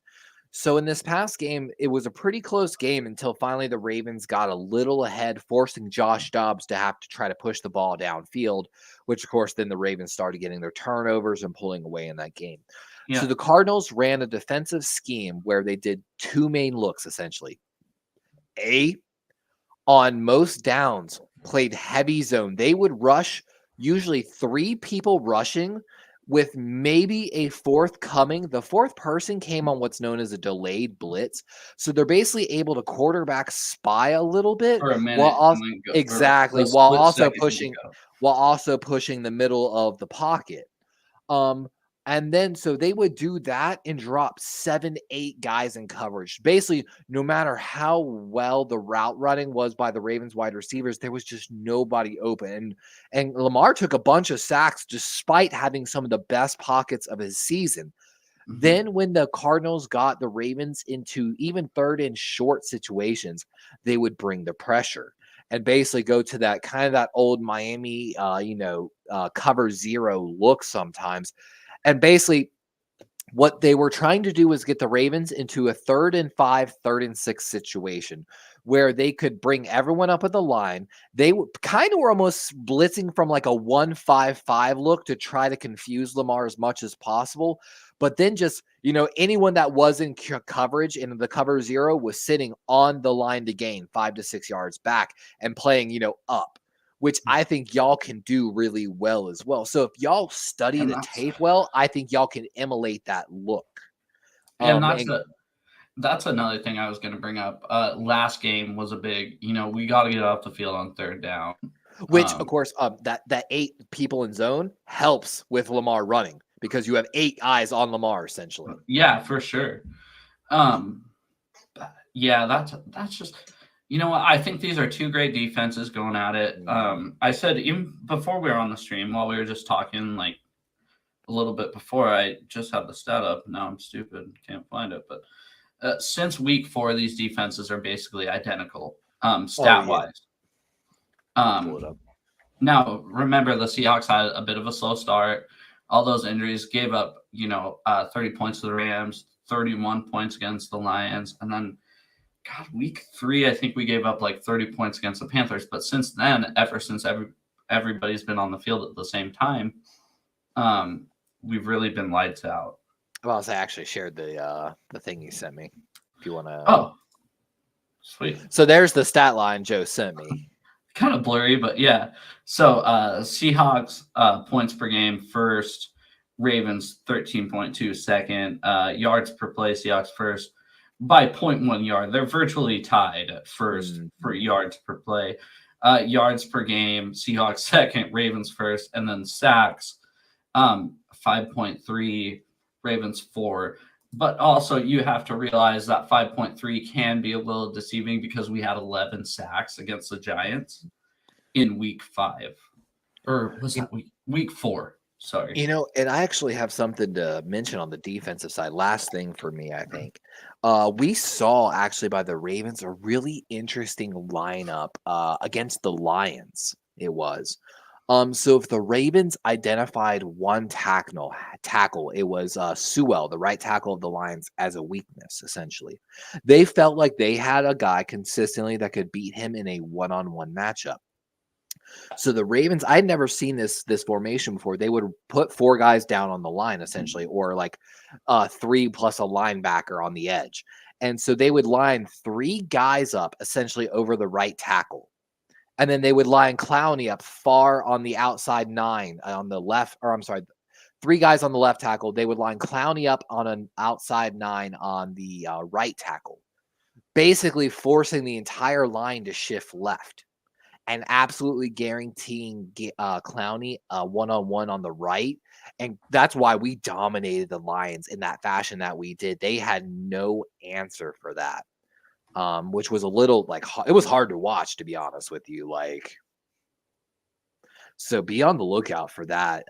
So in this past game, it was a pretty close game until finally the Ravens got a little ahead, forcing Josh Dobbs to have to try to push the ball downfield, which, of course, then the Ravens started getting their turnovers and pulling away in that game. Yeah. So the Cardinals ran a defensive scheme where they did 2 main looks, essentially. On most downs, played heavy zone. They would rush usually 3 people rushing with maybe a 4th coming. The 4th person came on what's known as a delayed blitz. So they're basically able to quarterback spy a little bit for a minute, while also pushing the middle of the pocket. And then so they would do that and drop 7-8 guys in coverage. Basically, no matter how well the route running was by the Ravens wide receivers, there was just nobody open. And Lamar took a bunch of sacks despite having some of the best pockets of his season. Mm-hmm. Then when the Cardinals got the Ravens into even 3rd and short situations, they would bring the pressure and basically go to that kind of that old Miami, cover 0 look sometimes. And basically, what they were trying to do was get the Ravens into a 3rd and 5, 3rd and 6 situation where they could bring everyone up at the line. They kind of were almost blitzing from like a 1-5-5 look to try to confuse Lamar as much as possible. But then just, anyone that was in coverage in the cover zero was sitting on the line to gain 5 to 6 yards back and playing, up, which I think y'all can do really well as well. So if y'all study the tape well, I think y'all can emulate that look. And that's another thing I was going to bring up. Last game was a big, we got to get off the field on third down. Which, of course, that 8 people in zone helps with Lamar running because you have 8 eyes on Lamar, essentially. Yeah, for sure. Yeah, that's just, what? I think these are 2 great defenses going at it. I said even before we were on the stream, while we were just talking, like a little bit before, I just had the stat up. Now I'm stupid, can't find it. But since week 4, these defenses are basically identical, stat-wise. Pull it up. Now, remember, the Seahawks had a bit of a slow start. All those injuries gave up, 30 points to the Rams, 31 points against the Lions. And then, week 3, I think we gave up like 30 points against the Panthers. But since then, ever since everybody's been on the field at the same time, we've really been lights out. Well, I actually shared the thing you sent me. If you want to. Oh, sweet. So there's the stat line Joe sent me. Kind of blurry, but yeah. So Seahawks points per game first, Ravens 13.2 second, yards per play, Seahawks first by 0.1 yard. They're virtually tied at first for yards per play. Yards per game, Seahawks second, Ravens first, and then sacks 5.3, Ravens 4. But also you have to realize that 5.3 can be a little deceiving because we had 11 sacks against the Giants in week 5. Or was that week 4? Sorry. And I actually have something to mention on the defensive side. Last thing for me, I think. We saw actually by the Ravens a really interesting lineup against the Lions. It was. So if the Ravens identified one tackle, it was Sewell, the right tackle of the Lions, as a weakness, essentially. They felt like they had a guy consistently that could beat him in a one-on-one matchup. So the Ravens, I'd never seen this formation before. They would put 4 guys down on the line, essentially, or like 3 plus a linebacker on the edge. And so they would line 3 guys up, essentially, over the right tackle. And then they would line Clowney up far on the outside 9 on the left, or I'm sorry, 3 guys on the left tackle. They would line Clowney up on an outside 9 on the right tackle, basically forcing the entire line to shift left and absolutely guaranteeing Clowney one-on-one on the right. And that's why we dominated the Lions in that fashion that we did. They had no answer for that. Which was a little it was hard to watch, to be honest with you. So be on the lookout for that.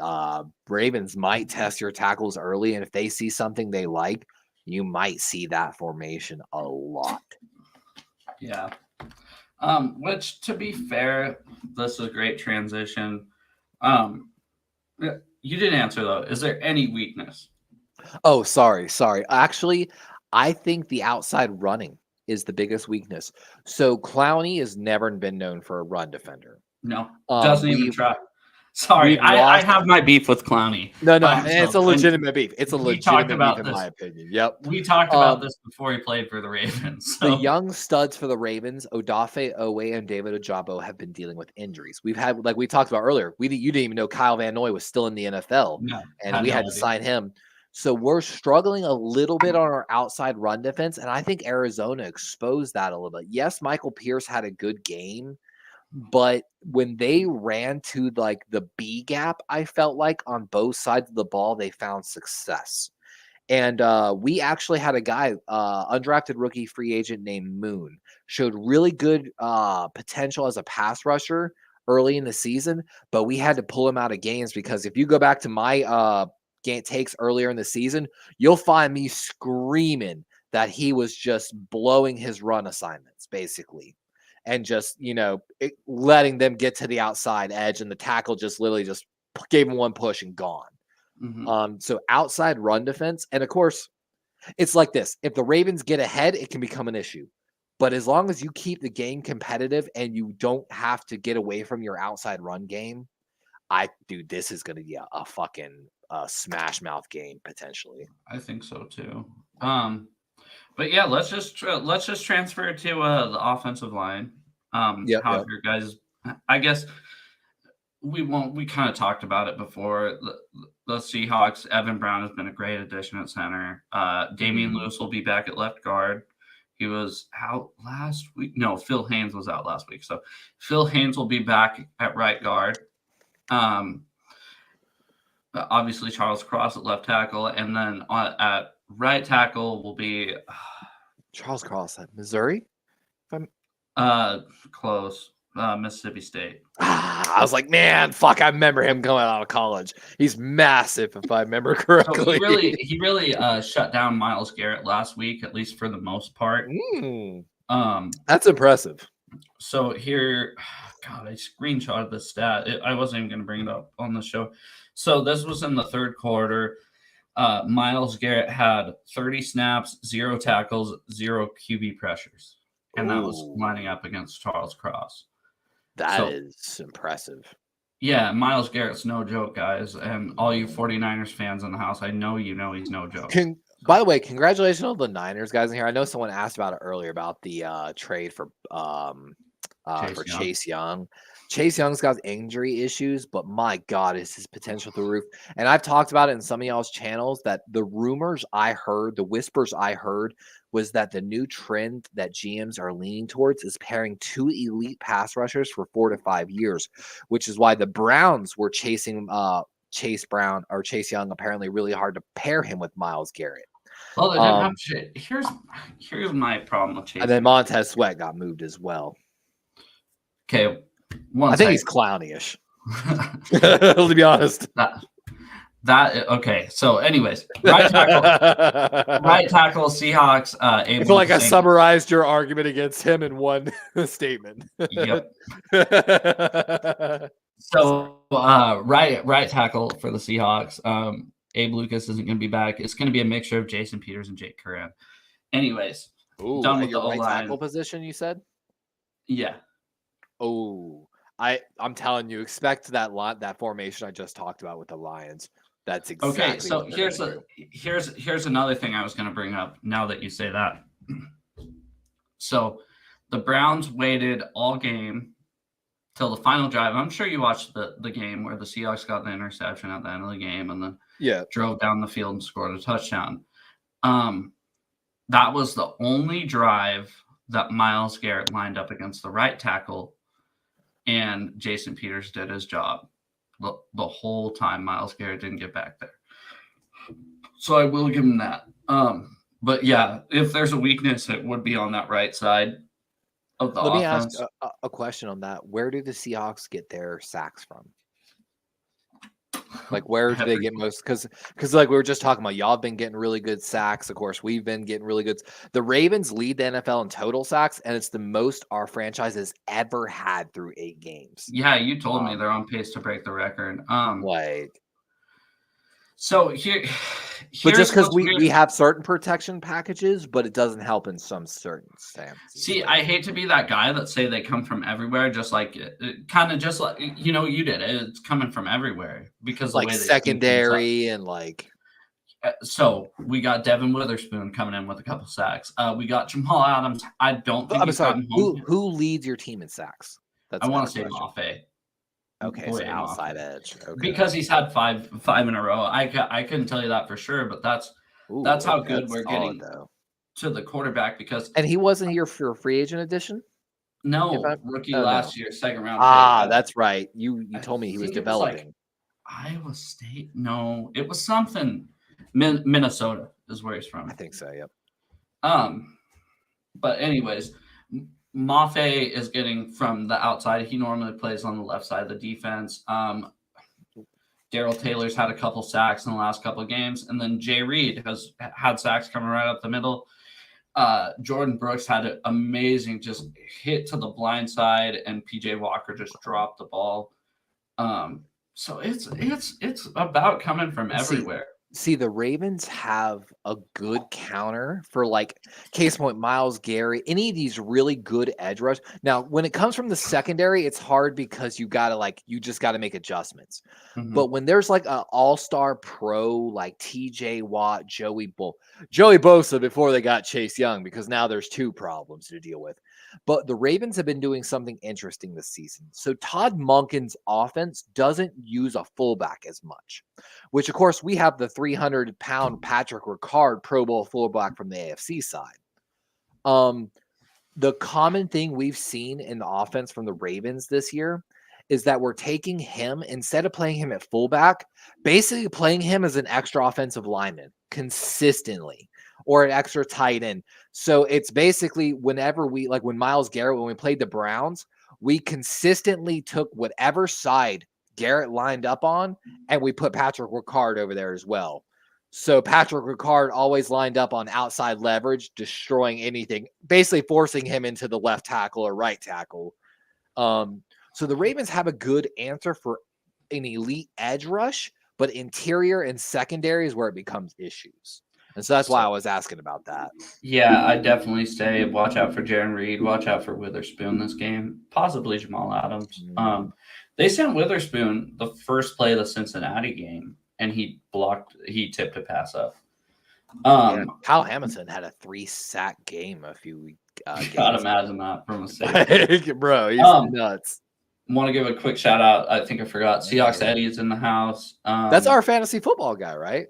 Ravens might test your tackles early, and if they see something they like, you might see that formation a lot. Yeah. Which, to be fair, this is a great transition. You didn't answer though. Is there any weakness? Oh, sorry. Actually, I think the outside running is the biggest weakness. So Clowney has never been known for a run defender. No, doesn't even try. Sorry, I have my beef with Clowney. No, it's a legitimate beef. It's a legitimate beef in my opinion. Yep. We talked about this before he played for the Ravens. So. The young studs for the Ravens, Odafe Owe and David Ojabo, have been dealing with injuries. We've had, like we talked about earlier, you didn't even know Kyle Van Noy was still in the NFL, and we had to sign him. So we're struggling a little bit on our outside run defense, and I think Arizona exposed that a little bit. Yes, Michael Pierce had a good game, but when they ran to like the B gap, I felt like on both sides of the ball, they found success. And we actually had a guy, undrafted rookie free agent named Moon, showed really good potential as a pass rusher early in the season, but we had to pull him out of games because if you go back to my takes earlier in the season, you'll find me screaming that he was just blowing his run assignments, basically. And just, letting them get to the outside edge, and the tackle just literally just gave him one push and gone. Mm-hmm. So outside run defense, and of course, it's like this. If the Ravens get ahead, it can become an issue. But as long as you keep the game competitive and you don't have to get away from your outside run game, dude, this is going to be a fucking smash mouth game potentially. I think so too. But yeah, let's just transfer to the offensive line. How your guys? I guess we won't. We kind of talked about it before. The Seahawks. Evan Brown has been a great addition at center. Damian Lewis will be back at left guard. He was out last week. No, Phil Haynes was out last week. So Phil Haynes will be back at right guard. Obviously Charles Cross at left tackle, and then at right tackle will be Charles Cross at Missouri. Close. Mississippi State. I was like, man, fuck! I remember him coming out of college. He's massive, if I remember correctly. So he really shut down Myles Garrett last week, at least for the most part. That's impressive. So here, God, I screenshotted the stat. I wasn't even going to bring it up on the show. So this was in the third quarter. Myles Garrett had 30 snaps, 0 tackles, 0 QB pressures, and that was lining up against Charles Cross. That is impressive. Yeah, Myles Garrett's no joke, guys. And all you 49ers fans in the house, I know you know he's no joke. By the way, congratulations on the Niners guys in here. I know someone asked about it earlier about the trade for Chase Young. Chase Young's got injury issues, but my God, is his potential through the roof. And I've talked about it in some of y'all's channels that the rumors I heard, the whispers I heard, was that the new trend that GMs are leaning towards is pairing 2 elite pass rushers for 4 to 5 years, which is why the Browns were chasing Chase Young apparently really hard to pair him with Myles Garrett. Well, they didn't have shit. Here's my problem with Chase. And then Montez Sweat got moved as well. Okay. I think he's clownish. To be honest. Okay. So, anyways, right tackle, Seahawks. I feel like I summarized your argument against him in one statement. Yep. So, right tackle for the Seahawks. Abe Lucas isn't going to be back. It's going to be a mixture of Jason Peters and Jake Curran. Anyways, done with the right tackle position. You said, yeah. Oh, I'm telling you, expect that formation I just talked about with the Lions. That's exactly okay. So here's another thing I was going to bring up. Now that you say that, so the Browns waited all game till the final drive. I'm sure you watched the game where the Seahawks got the interception at the end of the game and then drove down the field and scored a touchdown. That was the only drive that Myles Garrett lined up against the right tackle, and Jason Peters did his job the whole time. Myles Garrett didn't get back there. So I will give him that. But yeah, if there's a weakness, it would be on that right side of the offense. Let me ask a question on that. Where do the Seahawks get their sacks from? Like, where do they get most? Because like we were just talking about, y'all have been getting really good sacks. Of course, we've been getting really good. The Ravens lead the NFL in total sacks, and it's the most our franchise has ever had through 8 games. Yeah, you told me they're on pace to break the record. So but just because we have certain protection packages, but it doesn't help in some certain stances. See, I hate to be that guy that say they come from everywhere, just like kind of just like you did. It's coming from everywhere because like the way secondary and like. So we got Devin Witherspoon coming in with a couple sacks. We got Jamal Adams. I don't think I'm sorry. Who leads your team in sacks? I want to say Mafe. Okay, so outside edge. Okay. Because he's had five in a row. I couldn't tell you that for sure, but that's how good we're getting to the quarterback. Because and he wasn't here for a free agent edition. No, rookie last year, second round. That's right. You told me he was developing. Iowa State? No, it was something. Minnesota is where he's from. I think so. Yep. But anyways. Mafe is getting from the outside. He normally plays on the left side of the defense. Darrell Taylor's had a couple sacks in the last couple of games. And then Jay Reed has had sacks coming right up the middle. Jordan Brooks had an amazing just hit to the blind side, and PJ Walker just dropped the ball. So it's about coming from everywhere. See, the Ravens have a good counter for like case point Miles Garrett, any of these really good edge rush. Now, when it comes from the secondary, it's hard because you just gotta make adjustments. Mhm. But when there's like an all-star pro like TJ Watt, Joey Bosa before they got Chase Young, because now there's two problems to deal with. But the Ravens have been doing something interesting this season. So Todd Monken's offense doesn't use a fullback as much, which of course we have the 300-pound Patrick Ricard Pro Bowl fullback from the AFC side. The common thing we've seen in the offense from the Ravens this year is that we're taking him, instead of playing him at fullback, basically playing him as an extra offensive lineman consistently, or an extra tight end. So it's basically whenever when Miles Garrett, when we played the Browns, we consistently took whatever side Garrett lined up on, and we put Patrick Ricard over there as well. So Patrick Ricard always lined up on outside leverage, destroying anything, basically forcing him into the left tackle or right tackle. So the Ravens have a good answer for an elite edge rush, but interior and secondary is where it becomes issues. And so that's why I was asking about that. Yeah, I definitely say watch out for Jaron Reed, watch out for Witherspoon this game, possibly Jamal Adams. They sent Witherspoon the first play of the Cincinnati game, and he tipped a pass up. Kyle Hamilton had a 3-sack game a few weeks. Gotta imagine that from a safety. Bro, he's nuts. Want to give a quick shout out. I think I forgot. Seahawks Eddie is in the house. That's our fantasy football guy, right?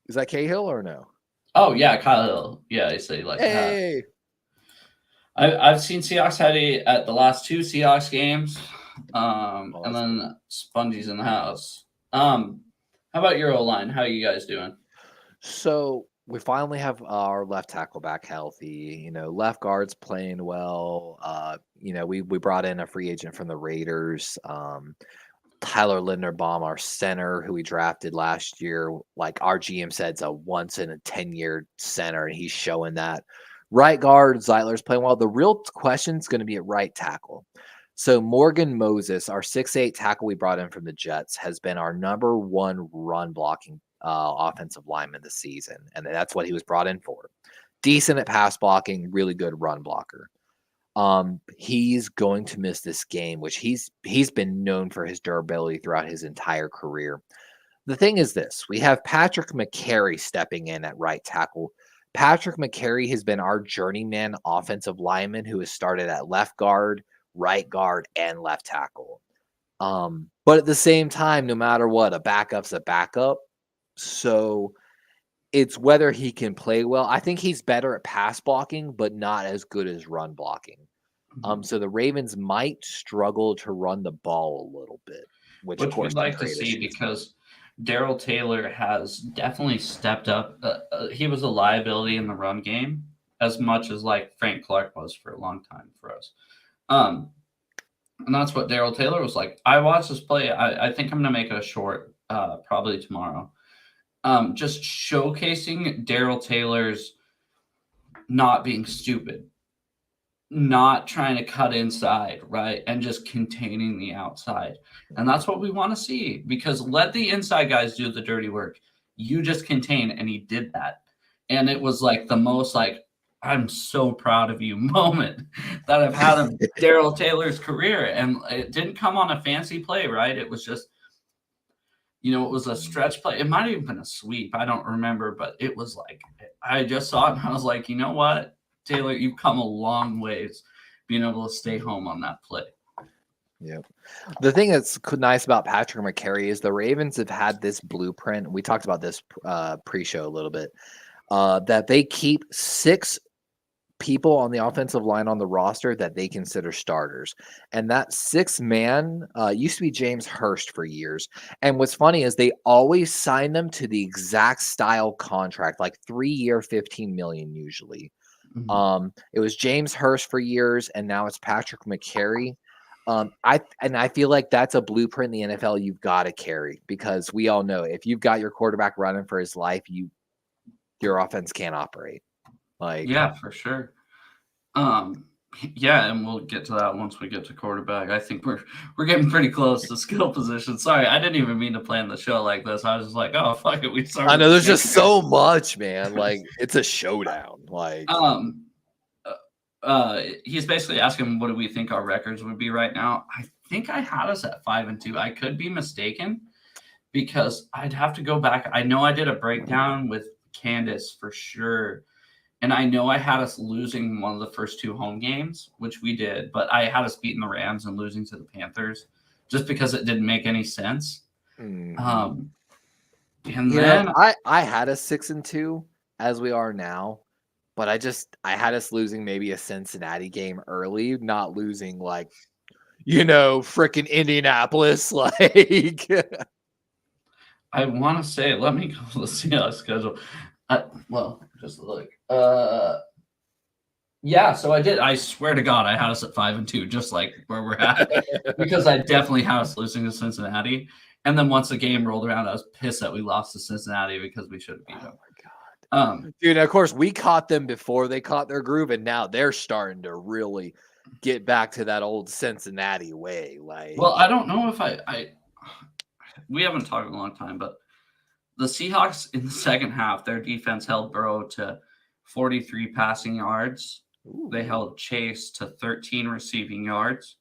Is that Cahill or no? Oh yeah, Kyle Hill. Yeah, he said he liked that. I've seen Seahawks Eddie at the last two Seahawks games, and then Spongy's in the house. How about your O-line? How are you guys doing? So we finally have our left tackle back healthy. Left guard's playing well. We brought in a free agent from the Raiders, Tyler Linderbaum, our center, who we drafted last year. Like our GM said, it's a once in a 10-year center, and he's showing that. Right guard, Zeitler's playing well. The real question is going to be at right tackle. So Morgan Moses, our 6'8" tackle we brought in from the Jets, has been our number one run blocking offensive lineman this season, and that's what he was brought in for. Decent at pass blocking, really good run blocker. He's going to miss this game, which he's been known for his durability throughout his entire career. The thing is this: we have Patrick McCary stepping in at right tackle. Patrick McCary has been our journeyman offensive lineman who has started at left guard, right guard, and left tackle. But at the same time, no matter what, a backup's a backup. So it's whether he can play well. I think he's better at pass blocking, but not as good as run blocking. So the Ravens might struggle to run the ball a little bit, which of course we'd like to see because Darrell Taylor has definitely stepped up. He was a liability in the run game as much as like Frank Clark was for a long time for us. And that's what Darrell Taylor was like. I watched this play. I think I'm going to make it a short, probably tomorrow. Just showcasing Darrell Taylor's not being stupid, not trying to cut inside, right? And just containing the outside. And that's what we want to see, because let the inside guys do the dirty work. You just contain, and he did that. And it was like the most like, I'm so proud of you moment that I've had in Darrell Taylor's career. And it didn't come on a fancy play, right? It was just, it was a stretch play. It might have even been a sweep. I don't remember, but it was like, I just saw it and I was like, you know what, Taylor, you've come a long ways being able to stay home on that play. Yep. The thing that's nice about Patrick McCary is the Ravens have had this blueprint. We talked about this pre-show a little bit, that they keep 6 people on the offensive line on the roster that they consider starters. And that 6th man used to be James Hurst for years. And what's funny is they always sign them to the exact style contract, like 3-year, $15 million usually. Mm-hmm. It was James Hurst for years, and now it's Patrick McCary. I feel like that's a blueprint in the NFL you've got to carry, because we all know if you've got your quarterback running for his life, your offense can't operate. Yeah, for sure. Yeah, and we'll get to that once we get to quarterback. I think we're getting pretty close to skill position. Sorry, I didn't even mean to plan the show like this. I was just like, oh fuck it, we started. I know there's just so much, man. Like it's a showdown. Like he's basically asking what do we think our records would be right now. I think I had us at 5-2. I could be mistaken because I'd have to go back. I know I did a breakdown with Candace for sure. And I know I had us losing one of the first 2 home games, which we did, but I had us beating the Rams and losing to the Panthers just because it didn't make any sense. mm-hmm. And then I had us 6-2 as we are now, but I had us losing maybe a Cincinnati game early, not losing like, freaking Indianapolis. Like I want to say, let me go to the Seahawks schedule. Just look. Yeah, so I did. I swear to God, I had us at 5-2, just like where we're at, because I definitely had us losing to Cincinnati. And then once the game rolled around, I was pissed that we lost to Cincinnati because we should have beat them. Oh my God. Dude, of course, we caught them before they caught their groove, and now they're starting to really get back to that old Cincinnati way. Like, well, I don't know if we haven't talked in a long time, but the Seahawks in the second half, their defense held Burrow to 43 passing yards. Ooh. They held Chase to 13 receiving yards.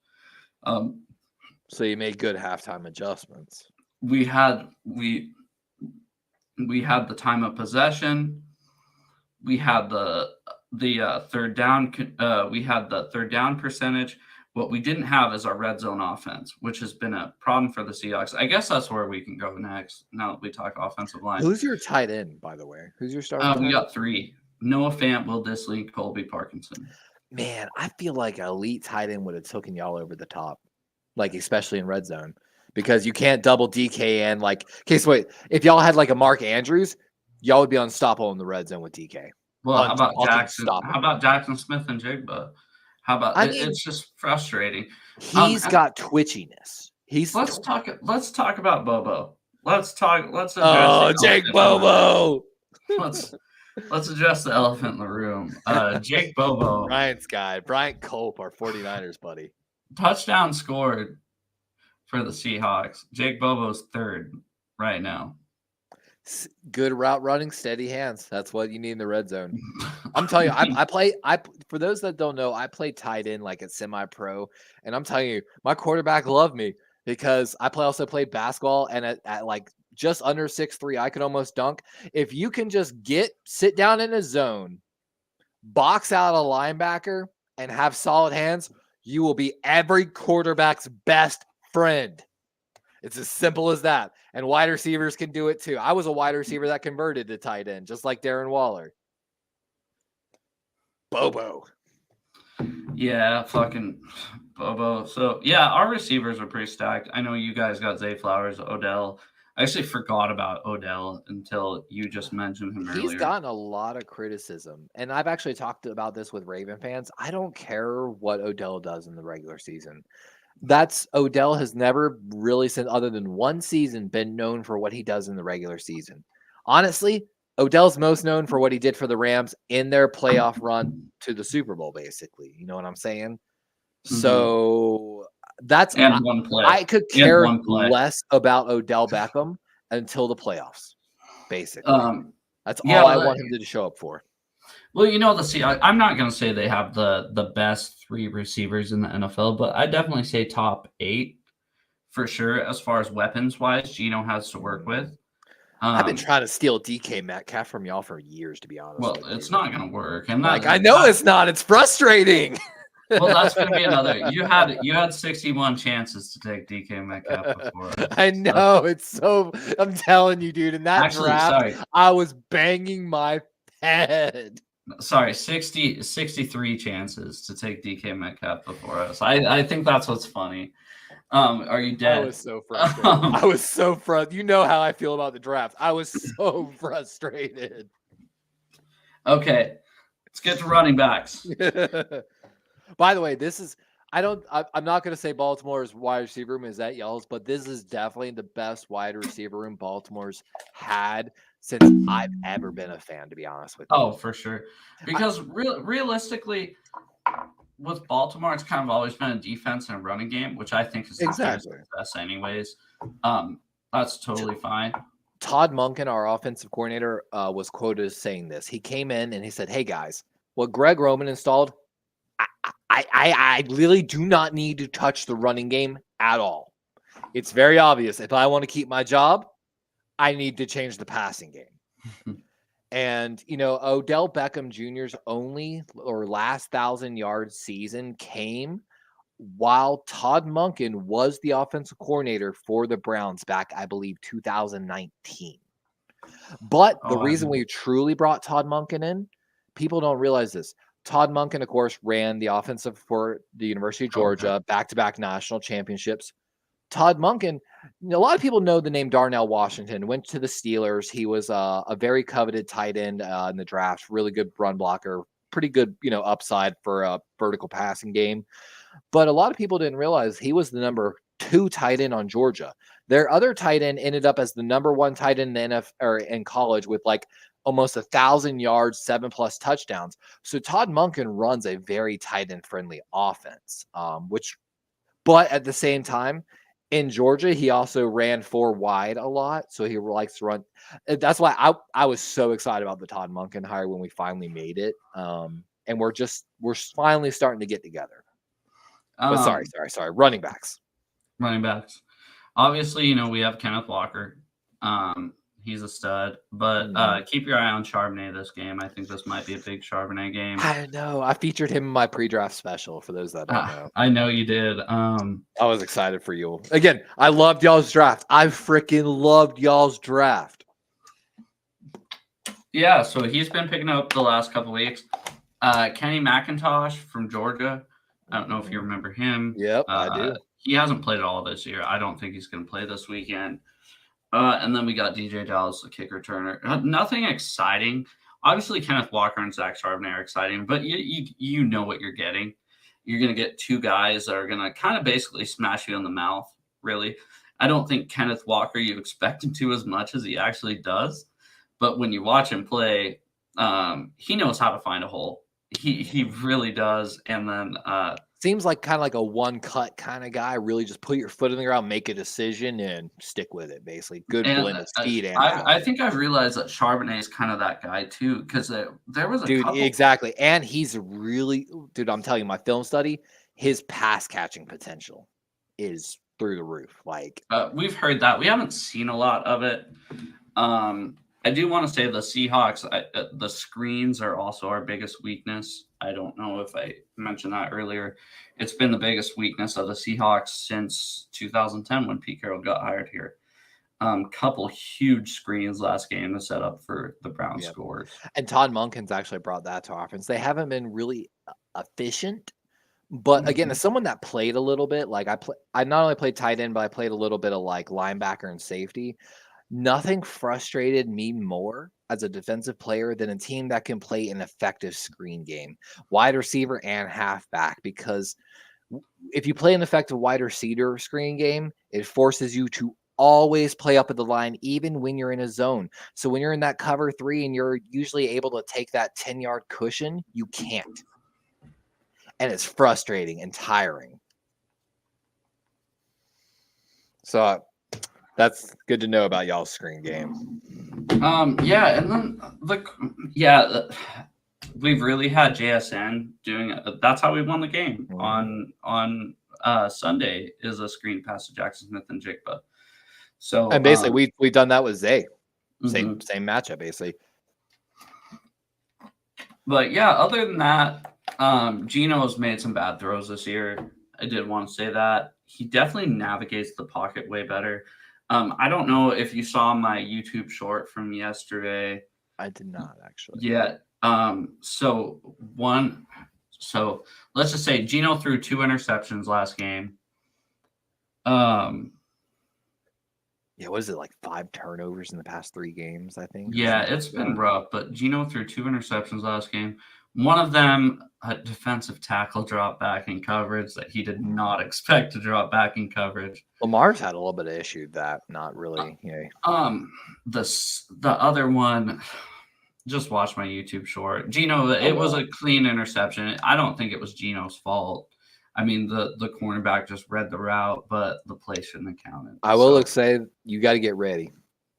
So you made good halftime adjustments. We had the time of possession. We had the third down. We had the third down percentage. What we didn't have is our red zone offense, which has been a problem for the Seahawks. I guess that's where we can go next. Now that we talk offensive line. Who's your tight end, by the way? Who's your starting? We got 3: Noah Fant, Will Dissly, Colby Parkinson. Man, I feel like an elite tight end would have taken y'all over the top, like especially in red zone, because you can't double DK and like. Okay, so wait, if y'all had like a Mark Andrews, y'all would be unstoppable in the red zone with DK. Well, how about Jackson? How about Jackson Smith and Jigba? How about it's just frustrating. He's got twitchiness. Let's talk about Bobo. Let's address Jake Bobo. Let's address the elephant in the room. Jake Bobo. Bryant's guy. Bryant Culp, our 49ers buddy. Touchdown scored for the Seahawks. Jake Bobo's 3rd right now. Good route running, steady hands. That's what you need in the red zone. I'm telling you, I for those that don't know, I play tight end like at semi-pro, and I'm telling you, my quarterback loved me because I also played basketball, and at like just under 6'3", I could almost dunk. If you can just sit down in a zone, box out a linebacker, and have solid hands, you will be every quarterback's best friend. It's as simple as that. And wide receivers can do it too. I was a wide receiver that converted to tight end, just like Darren Waller. Bobo. Yeah, fucking Bobo. So, yeah, our receivers are pretty stacked. I know you guys got Zay Flowers, Odell. I actually forgot about Odell until you just mentioned him earlier. He's gotten a lot of criticism. And I've actually talked about this with Raven fans. I don't care what Odell does in the regular season. Odell has never really, since other than one season, been known for what he does in the regular season. Honestly, Odell's most known for what he did for the Rams in their playoff run to the Super Bowl, basically. You know what I'm saying? Mm-hmm. So that's one play. I could care less about Odell Beckham until the playoffs, basically. That's all I want him to show up for. Well, I'm not going to say they have the best 3 receivers in the NFL, but I definitely say top 8 for sure as far as weapons-wise Geno has to work with. I've been trying to steal DK Metcalf from y'all for years, to be honest. Well, it's not going to work. And I know it's not. It's frustrating. Well, that's going to be another. You had 61 chances to take DK Metcalf before. I know. It's so. I'm telling you, dude. In that draft, I was banging my head. Sorry, 63 chances to take DK Metcalf before us. I think that's what's funny. Are you dead? I was so frustrated. You know how I feel about the draft. I was so frustrated. Okay, let's get to running backs. By the way, I'm not going to say Baltimore's wide receiver room is at y'all's, but this is definitely the best wide receiver room Baltimore's had since I've ever been a fan, to be honest with you. Oh, for sure. Because realistically, with Baltimore, it's kind of always been a defense and a running game, which I think is the success anyways. That's totally fine. Todd Monken, our offensive coordinator, was quoted as saying this. He came in and he said, "Hey guys, what Greg Roman installed, I really do not need to touch the running game at all. It's very obvious. If I want to keep my job, I need to change the passing game." And, Odell Beckham Jr.'s last 1,000-yard season came while Todd Monken was the offensive coordinator for the Browns back, I believe, 2019. But the reason we truly brought Todd Monken in, people don't realize this. Todd Monken, of course, ran the offensive for the University of Georgia, back-to-back national championships. Todd Monken, a lot of people know the name Darnell Washington, went to the Steelers. He was a very coveted tight end in the draft, really good run blocker, pretty good, upside for a vertical passing game. But a lot of people didn't realize he was the number 2 tight end on Georgia. Their other tight end ended up as the number 1 tight end in the NFL or in college with like almost 1,000 yards, 7+ touchdowns. So Todd Monken runs a very tight end friendly offense, but at the same time, in Georgia, he also ran 4 wide a lot, so he likes to run. That's why I was so excited about the Todd Monken hire when we finally made it, and we're finally starting to get together. But sorry, running backs. Running backs. Obviously, we have Kenneth Walker. He's a stud, but keep your eye on Charbonnet this game. I think this might be a big Charbonnet game. I know. I featured him in my pre-draft special, for those that don't know. I know you did. I was excited for you. Again, I loved y'all's draft. I freaking loved y'all's draft. Yeah, so he's been picking up the last couple weeks. Kenny McIntosh from Georgia. I don't know if you remember him. Yep, I do. He hasn't played at all this year. I don't think he's going to play this weekend. And then we got DJ Dallas, the kick returner. Nothing exciting. Obviously, Kenneth Walker and Zach Charbonnet are exciting, but you know what you're getting. You're going to get 2 guys that are going to kind of basically smash you in the mouth, really. I don't think Kenneth Walker, you expect him to as much as he actually does. But when you watch him play, he knows how to find a hole. He really does. And then seems like kind of like a one-cut kind of guy. Really just put your foot in the ground, make a decision, and stick with it, basically. Good blend of speed. I think I've realized that Charbonnet is kind of that guy, too, because there was a couple. Exactly. And he's really – dude, I'm telling you, my film study, his pass-catching potential is through the roof. We've heard that. We haven't seen a lot of it. I do want to say the Seahawks, the screens are also our biggest weakness. I don't know if I mentioned that earlier. It's been the biggest weakness of the Seahawks since 2010 when Pete Carroll got hired here. Couple huge screens last game to set up for the Browns scores. And Todd Monken's actually brought that to offense. They haven't been really efficient. But again, as someone that played a little bit, I not only played tight end, but I played a little bit of linebacker and safety. Nothing frustrated me more as a defensive player than a team that can play an effective screen game, wide receiver and halfback, because if you play an effective wide receiver screen game, it forces you to always play up at the line, even when you're in a zone. So when you're in that cover 3 and you're usually able to take that 10-yard cushion, you can't. And it's frustrating and tiring. So that's good to know about y'all's screen game. Yeah, and then we've really had JSN doing it. That's how we won the game on Sunday is a screen pass to Jackson Smith and Jigba. So and basically we've done that with Zay. Same matchup basically. But yeah, other than that, Geno's made some bad throws this year. I did want to say that. He definitely navigates the pocket way better. I don't know if you saw my YouTube short from yesterday. I did not actually. Yeah. So let's just say Geno threw 2 interceptions last game. Yeah, what is it, 5 turnovers in the past 3 games, I think? Yeah, it's been rough, but Geno threw 2 interceptions last game. One of them, a defensive tackle dropped back in coverage that he did not expect to drop back in coverage. Lamar's had a little bit of issue with that, not really. The other one, just watch my YouTube short. Geno, it was a clean interception. I don't think it was Geno's fault. I mean, the cornerback just read the route, but the play shouldn't have counted. I will say you got to get ready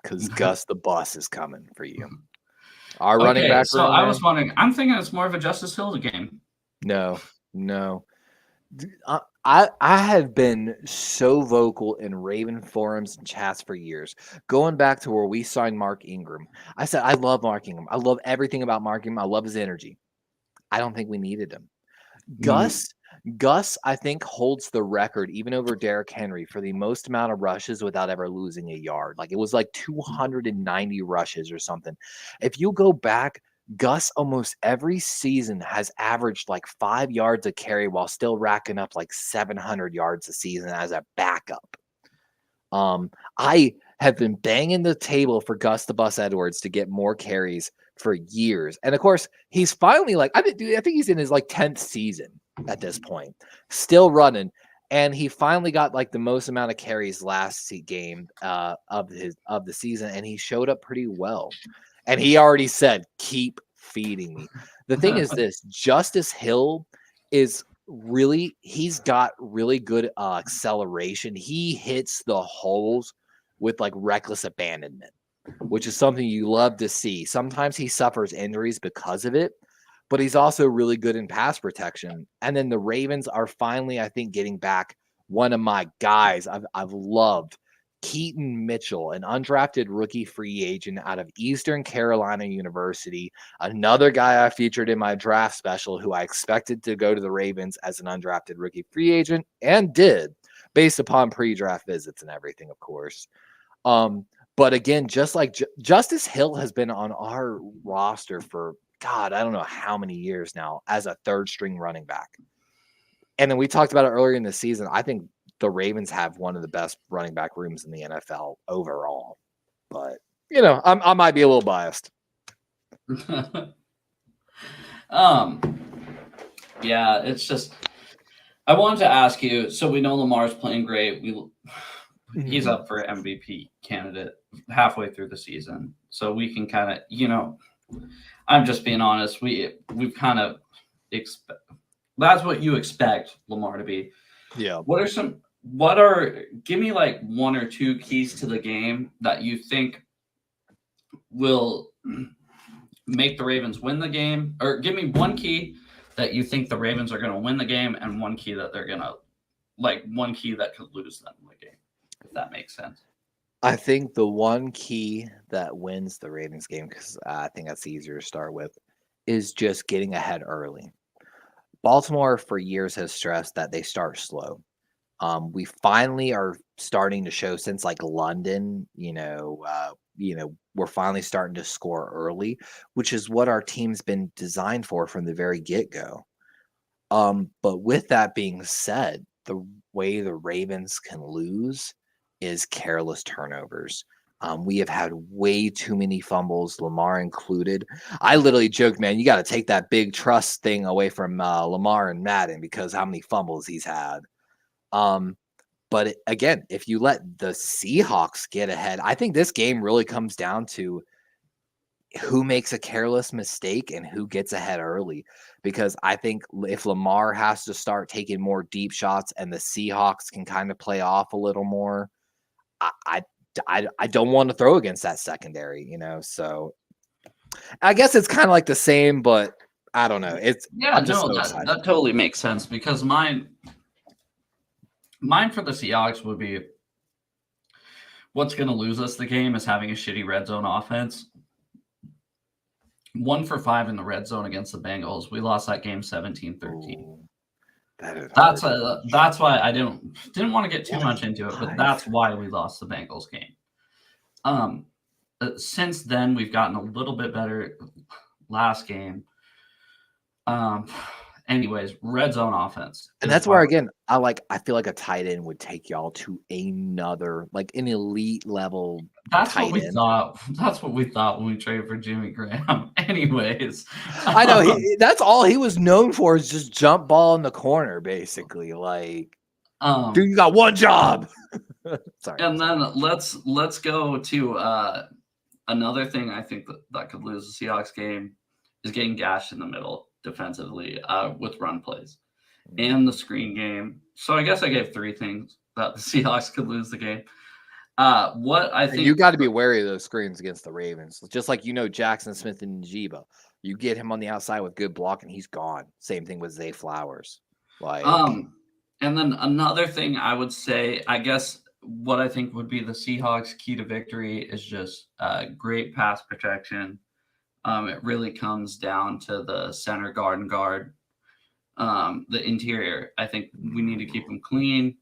because Gus the Bus is coming for you. Our running back. So I was wondering. I'm thinking it's more of a Justice Hill game. No. I have been so vocal in Raven forums and chats for years, going back to where we signed Mark Ingram. I said, I love Mark Ingram. I love everything about Mark Ingram. I love his energy. I don't think we needed him. Gus, I think, holds the record, even over Derrick Henry, for the most amount of rushes without ever losing a yard. Like, it was like 290 rushes or something. If you go back, Gus almost every season has averaged like 5 yards a carry while still racking up like 700 yards a season as a backup. I have been banging the table for Gus the Bus Edwards to get more carries for years. And of course, he's finally I think he's in his like 10th season at this point, still running. And he finally got like the most amount of carries last game of the season, and he showed up pretty well. And he already said, keep feeding me. The thing is this, Justice Hill is he's got really good acceleration. He hits the holes with like reckless abandonment, which is something you love to see. Sometimes he suffers injuries because of it, but he's also really good in pass protection. And then the Ravens are finally, I think, getting back one of my guys I've loved, Keaton Mitchell, an undrafted rookie free agent out of Eastern Carolina University, another guy I featured in my draft special who I expected to go to the Ravens as an undrafted rookie free agent and did, based upon pre-draft visits and everything, of course. But again, just like Justice Hill has been on our roster for, God, I don't know how many years now as a third string running back. And then we talked about it earlier in the season. I think the Ravens have one of the best running back rooms in the NFL overall. But, I might be a little biased. Yeah, it's just, I wanted to ask you, so we know Lamar's playing great. He's up for MVP candidate halfway through the season. So we can kind of, I'm just being honest. We've kind of that's what you expect Lamar to be. Yeah. Give me like one or two keys to the game that you think will make the Ravens win the game, or give me one key that you think the Ravens are going to win the game and one key that one key that could lose them the game, if that makes sense. I think the one key that wins the Ravens game, because I think that's easier to start with, is just getting ahead early. Baltimore for years has stressed that they start slow. We finally are starting to show since like London, we're finally starting to score early, which is what our team's been designed for from the very get-go. But with that being said, the way the Ravens can lose is careless turnovers. We have had way too many fumbles, Lamar included. I literally joked, man, you got to take that big trust thing away from Lamar and Madden because how many fumbles he's had. But again, if you let the Seahawks get ahead, I think this game really comes down to who makes a careless mistake and who gets ahead early. Because I think if Lamar has to start taking more deep shots and the Seahawks can kind of play off a little more, I don't want to throw against that secondary, so I guess it's kind of like the same, but I don't know. That totally makes sense because mine for the Seahawks would be what's going to lose us the game is having a shitty red zone offense. 1 for 5 in the red zone against the Bengals. We lost that game 17-13. That's why I didn't want to get too much into it, but that's why we lost the Bengals game. Since then, we've gotten a little bit better last game. Anyways, red zone offense. And that's where, again, I feel like a tight end would take y'all to another, like an elite level tight end. That's what we thought when we traded for Jimmy Graham. Anyways. I know. That's all he was known for is just jump ball in the corner, basically. Like, dude, you got one job. Sorry. And then let's go to another thing I think that could lose the Seahawks game is getting gashed in the middle defensively with run plays and the screen game. So I guess I gave 3 things that the Seahawks could lose the game. What I think you got to be wary of those screens against the Ravens. Just like Jackson Smith and Njigba. You get him on the outside with good block and he's gone. Same thing with Zay Flowers. Like and then another thing I would say, I guess what I think would be the Seahawks' key to victory is just great pass protection. It really comes down to the center guard and guard. The interior, I think we need to keep them clean.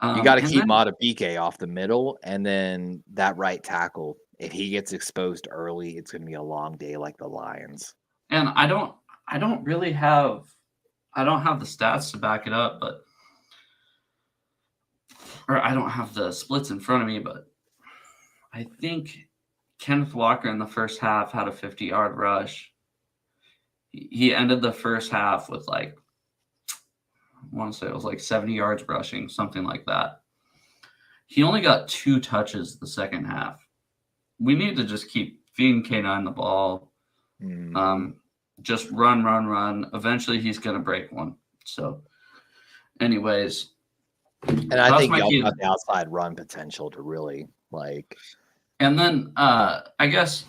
You got to keep Madubuike off the middle, and then that right tackle. If he gets exposed early, it's going to be a long day like the Lions. And I don't really have, I don't have the stats to back it up, or I don't have the splits in front of me, but I think Kenneth Walker in the first half had a 50-yard rush. He ended the first half with I want to say it was 70 yards rushing, something like that. He only got 2 touches the second half. We need to just keep feeding K9 the ball. Just run. Eventually he's going to break one. So anyways. And I think y'all got the outside run potential to really And then I guess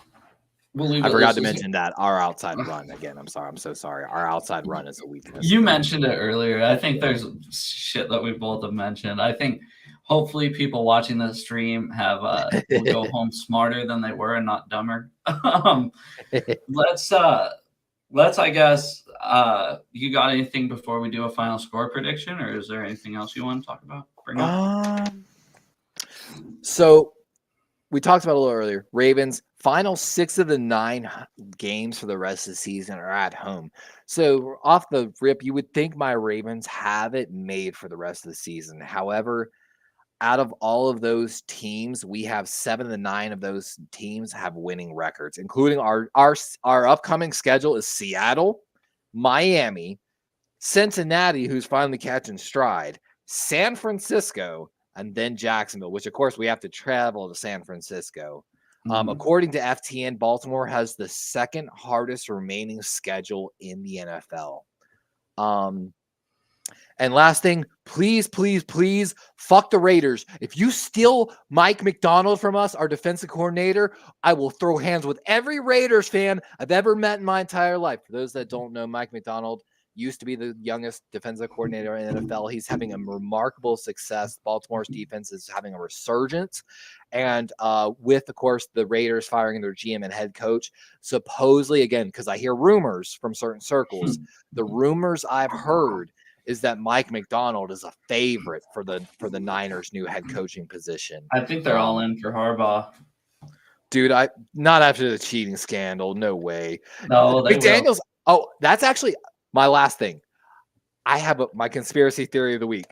we'll leave I forgot to mention that our outside run again. I'm so sorry. Our outside run is a weakness. You mentioned it earlier. I think there's shit that we both have mentioned. I think hopefully people watching the stream have will go home smarter than they were and not dumber. Let's I guess you got anything before we do a final score prediction, or is there anything else you want to talk about? Bring up? So we talked about a little earlier. Ravens final 6 of the 9 games for the rest of the season are at home. So off the rip, you would think my Ravens have it made for the rest of the season. However, out of all of those teams, we have 7 of the 9 of those teams have winning records, including our upcoming schedule is Seattle, Miami, Cincinnati, who's finally catching stride, San Francisco, and then Jacksonville, which of course we have to travel to San Francisco. According to FTN, Baltimore has the 2nd hardest remaining schedule in the NFL. And last thing, please, fuck the Raiders. If you steal Mike McDonald from us, our defensive coordinator, I will throw hands with every Raiders fan I've ever met in my entire life. For those that don't know, Mike McDonald used to be the youngest defensive coordinator in the NFL. He's having a remarkable success. Baltimore's defense is having a resurgence. And with, of course, the Raiders firing their GM and head coach, supposedly, again, because I hear rumors from certain circles, the rumors I've heard is that Mike McDonald is a favorite for the Niners' new head coaching position. I think they're all in for Harbaugh. Dude, not after the cheating scandal. No way. No, McDaniels. Oh, that's actually my last thing. I have my conspiracy theory of the week.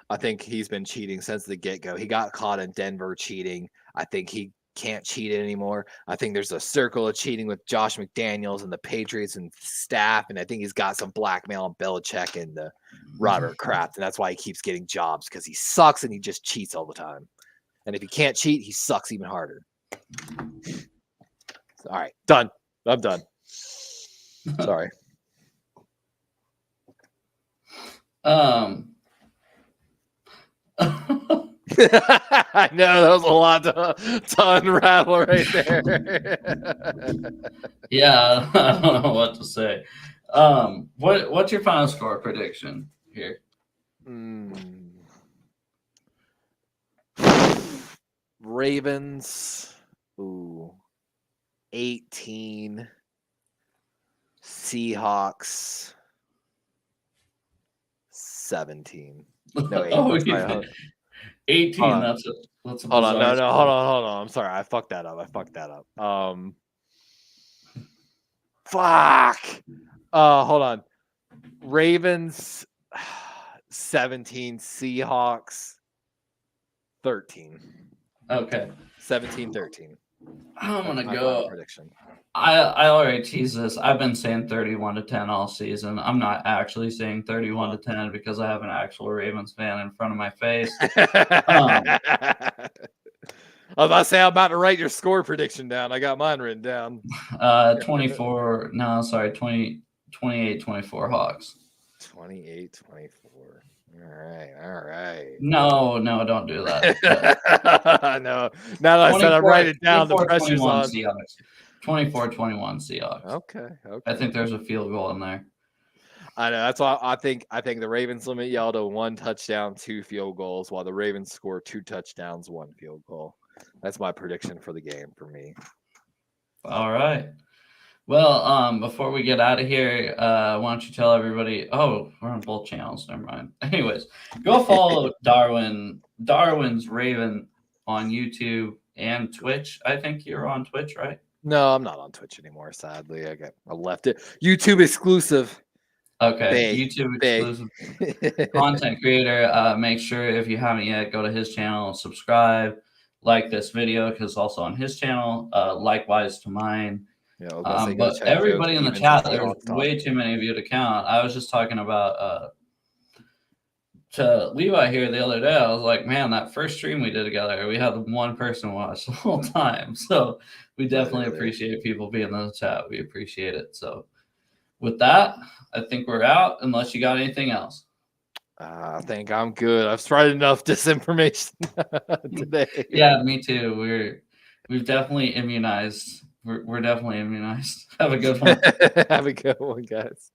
I think he's been cheating since the get-go. He got caught in Denver cheating. I think he can't cheat anymore. I think there's a circle of cheating with Josh McDaniels and the Patriots and staff, and I think he's got some blackmail on Belichick and the Robert Kraft, and that's why he keeps getting jobs, because he sucks and he just cheats all the time. And if he can't cheat, he sucks even harder. All right, done. I'm done. Sorry. I know that was a lot to unravel right there. Yeah, I don't know what to say. What's your final score prediction here? Ravens, 18. Seahawks, 17. No, 18. 18. That's a hold on. No, hold on. I'm sorry. I fucked that up. Fuck. Hold on. Ravens, 17. Seahawks, 13. Okay. 17-13. I'm gonna go. Prediction. I already teased this. I've been saying 31-10 all season. I'm not actually saying 31-10 because I have an actual Ravens fan in front of my face. was about to say I'm about to write your score prediction down. I got mine written down. 24. No, sorry, 28-24 Hawks. 28-24. All right. No, don't do that. No. Now that I said I write it down, the pressure's on. Seahawks. 24-21 Seahawks. Okay. I think there's a field goal in there. I know. That's why I think the Ravens limit y'all to 1 touchdown, 2 field goals, while the Ravens score 2 touchdowns, 1 field goal. That's my prediction for the game for me. All right. Well, before we get out of here, why don't you tell everybody? Oh, we're on both channels. Never mind. Anyways, go follow Darwin'sRaven on YouTube and Twitch. I think you're on Twitch, right? No, I'm not on Twitch anymore. Sadly, I left it. YouTube exclusive. Okay, YouTube exclusive content creator. Make sure if you haven't yet, go to his channel, subscribe, like this video because it's also on his channel. Likewise to mine. Yeah, but everybody in the chat, there's way too many of you to count. I was just talking about to Levi here the other day. I was like, man, that first stream we did together, we had one person watch the whole time. So we definitely appreciate people being in the chat. We appreciate it. So with that, I think we're out unless you got anything else. I think I'm good. I've tried enough disinformation today. Yeah, me too. We've definitely immunized. We're definitely immunized. Have a good one. Have a good one, guys.